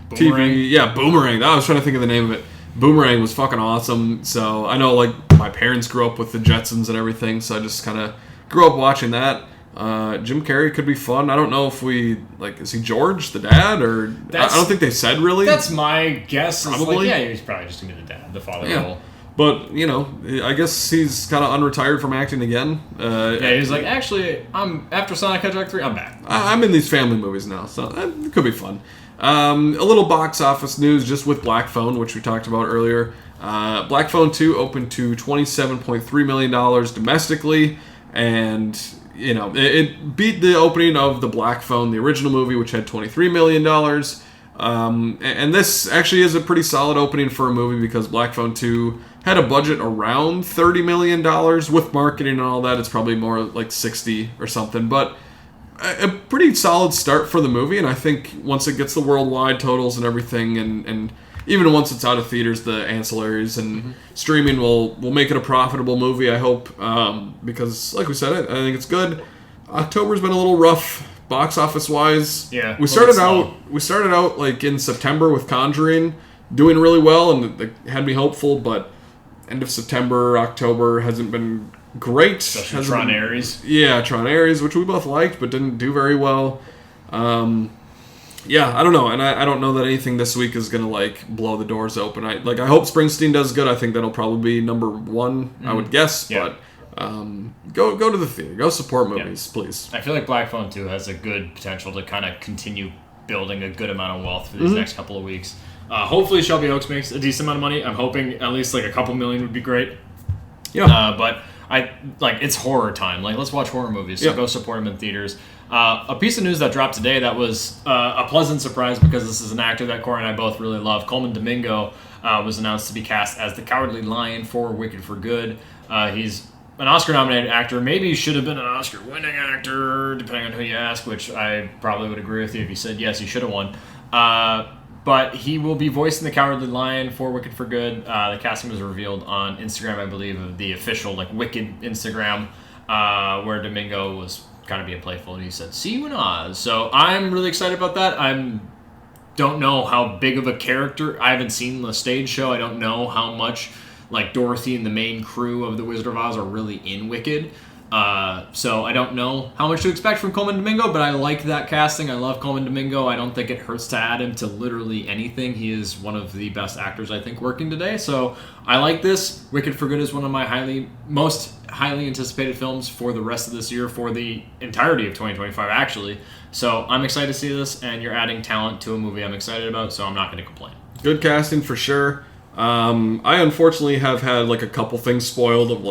TV. Yeah, Boomerang. I was trying to think of the name of it. Boomerang was fucking awesome. So I know like my parents grew up with the Jetsons and everything. So I just kind of grew up watching that. Jim Carrey could be fun. I don't know if is he George, the dad, or I don't think they said really.
That's my guess.
Probably.
He's probably just gonna be the dad, the father role.
But I guess he's kind of unretired from acting again.
He's like, actually, I'm after Sonic Hedgehog 3, I'm back.
I'm in these family movies now, so it could be fun. A little box office news just with Black Phone, which we talked about earlier. Black Phone 2 opened to $27.3 million domestically, and it beat the opening of The Black Phone, the original movie, which had $23 million. And this actually is a pretty solid opening for a movie because Black Phone 2 had a budget around $30 million. With marketing and all that, it's probably more like 60 or something. But a pretty solid start for the movie, and I think once it gets the worldwide totals and everything, and even once it's out of theaters, the ancillaries and streaming will make it a profitable movie, I hope, because, like we said, I think it's good. October's been a little rough, box office wise.
Yeah,
we started out like in September with Conjuring, doing really well, and it had me hopeful. But end of September, October hasn't been great.
Especially Tron Ares.
Yeah, Tron Ares, which we both liked, but didn't do very well. I don't know, and I don't know that anything this week is gonna like blow the doors open. I hope Springsteen does good. I think that'll probably be number one, I would guess. Yeah. But go to the theater, go support movies, please.
I feel like Black Phone 2 has a good potential to kind of continue building a good amount of wealth for these next couple of weeks. Hopefully, Shelby Oaks makes a decent amount of money. I'm hoping at least like a couple million would be great. Yeah, but it's horror time. Like, let's watch horror movies. So go support them in theaters. A piece of news that dropped today that was a pleasant surprise because this is an actor that Corey and I both really love. Coleman Domingo was announced to be cast as the Cowardly Lion for Wicked for Good. He's an Oscar-nominated actor. Maybe he should have been an Oscar-winning actor, depending on who you ask, which I probably would agree with you if you said yes, he should have won. But he will be voicing the Cowardly Lion for Wicked for Good. The casting was revealed on Instagram, I believe, of the official Wicked Instagram, where Domingo was kind of being playful, and he said, "See you in Oz." So I'm really excited about that. Don't know how big of a character. I haven't seen the stage show. I don't know how much Dorothy and the main crew of The Wizard of Oz are really in Wicked. So I don't know how much to expect from Coleman Domingo, but I like that casting. I love Coleman Domingo. I don't think it hurts to add him to literally anything. He is one of the best actors, I think, working today. So I like this. Wicked for Good is one of my most highly anticipated films for the rest of this year, for the entirety of 2025, actually. So I'm excited to see this, and you're adding talent to a movie I'm excited about, so I'm not going to complain.
Good casting for sure. I unfortunately have had a couple things spoiled of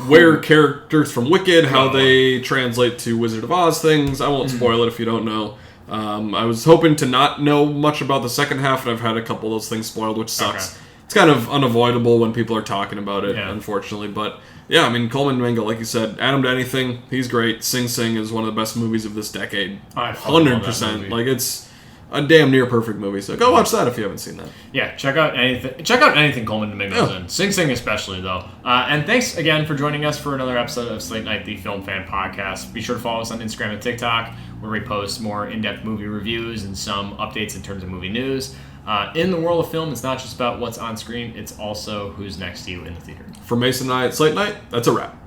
where characters from Wicked, how they translate to Wizard of Oz things. I won't spoil it if you don't know. I was hoping to not know much about the second half, and I've had a couple of those things spoiled, which sucks. Okay. It's kind of unavoidable when people are talking about it, unfortunately. But yeah, I mean, Coleman Domingo, like you said, Adam to Anything, he's great. Sing Sing is one of the best movies of this decade. 100%. Like, it's a damn near perfect movie. So go watch that if you haven't seen that.
Yeah, check out anything Coleman Domingo's in. Sing Sing especially, though. And thanks again for joining us for another episode of Slate Night, the Film Fan Podcast. Be sure to follow us on Instagram and TikTok, where we post more in-depth movie reviews and some updates in terms of movie news. In the world of film, it's not just about what's on screen, it's also who's next to you in the theater.
For Mason and I at Slate Night, that's a wrap.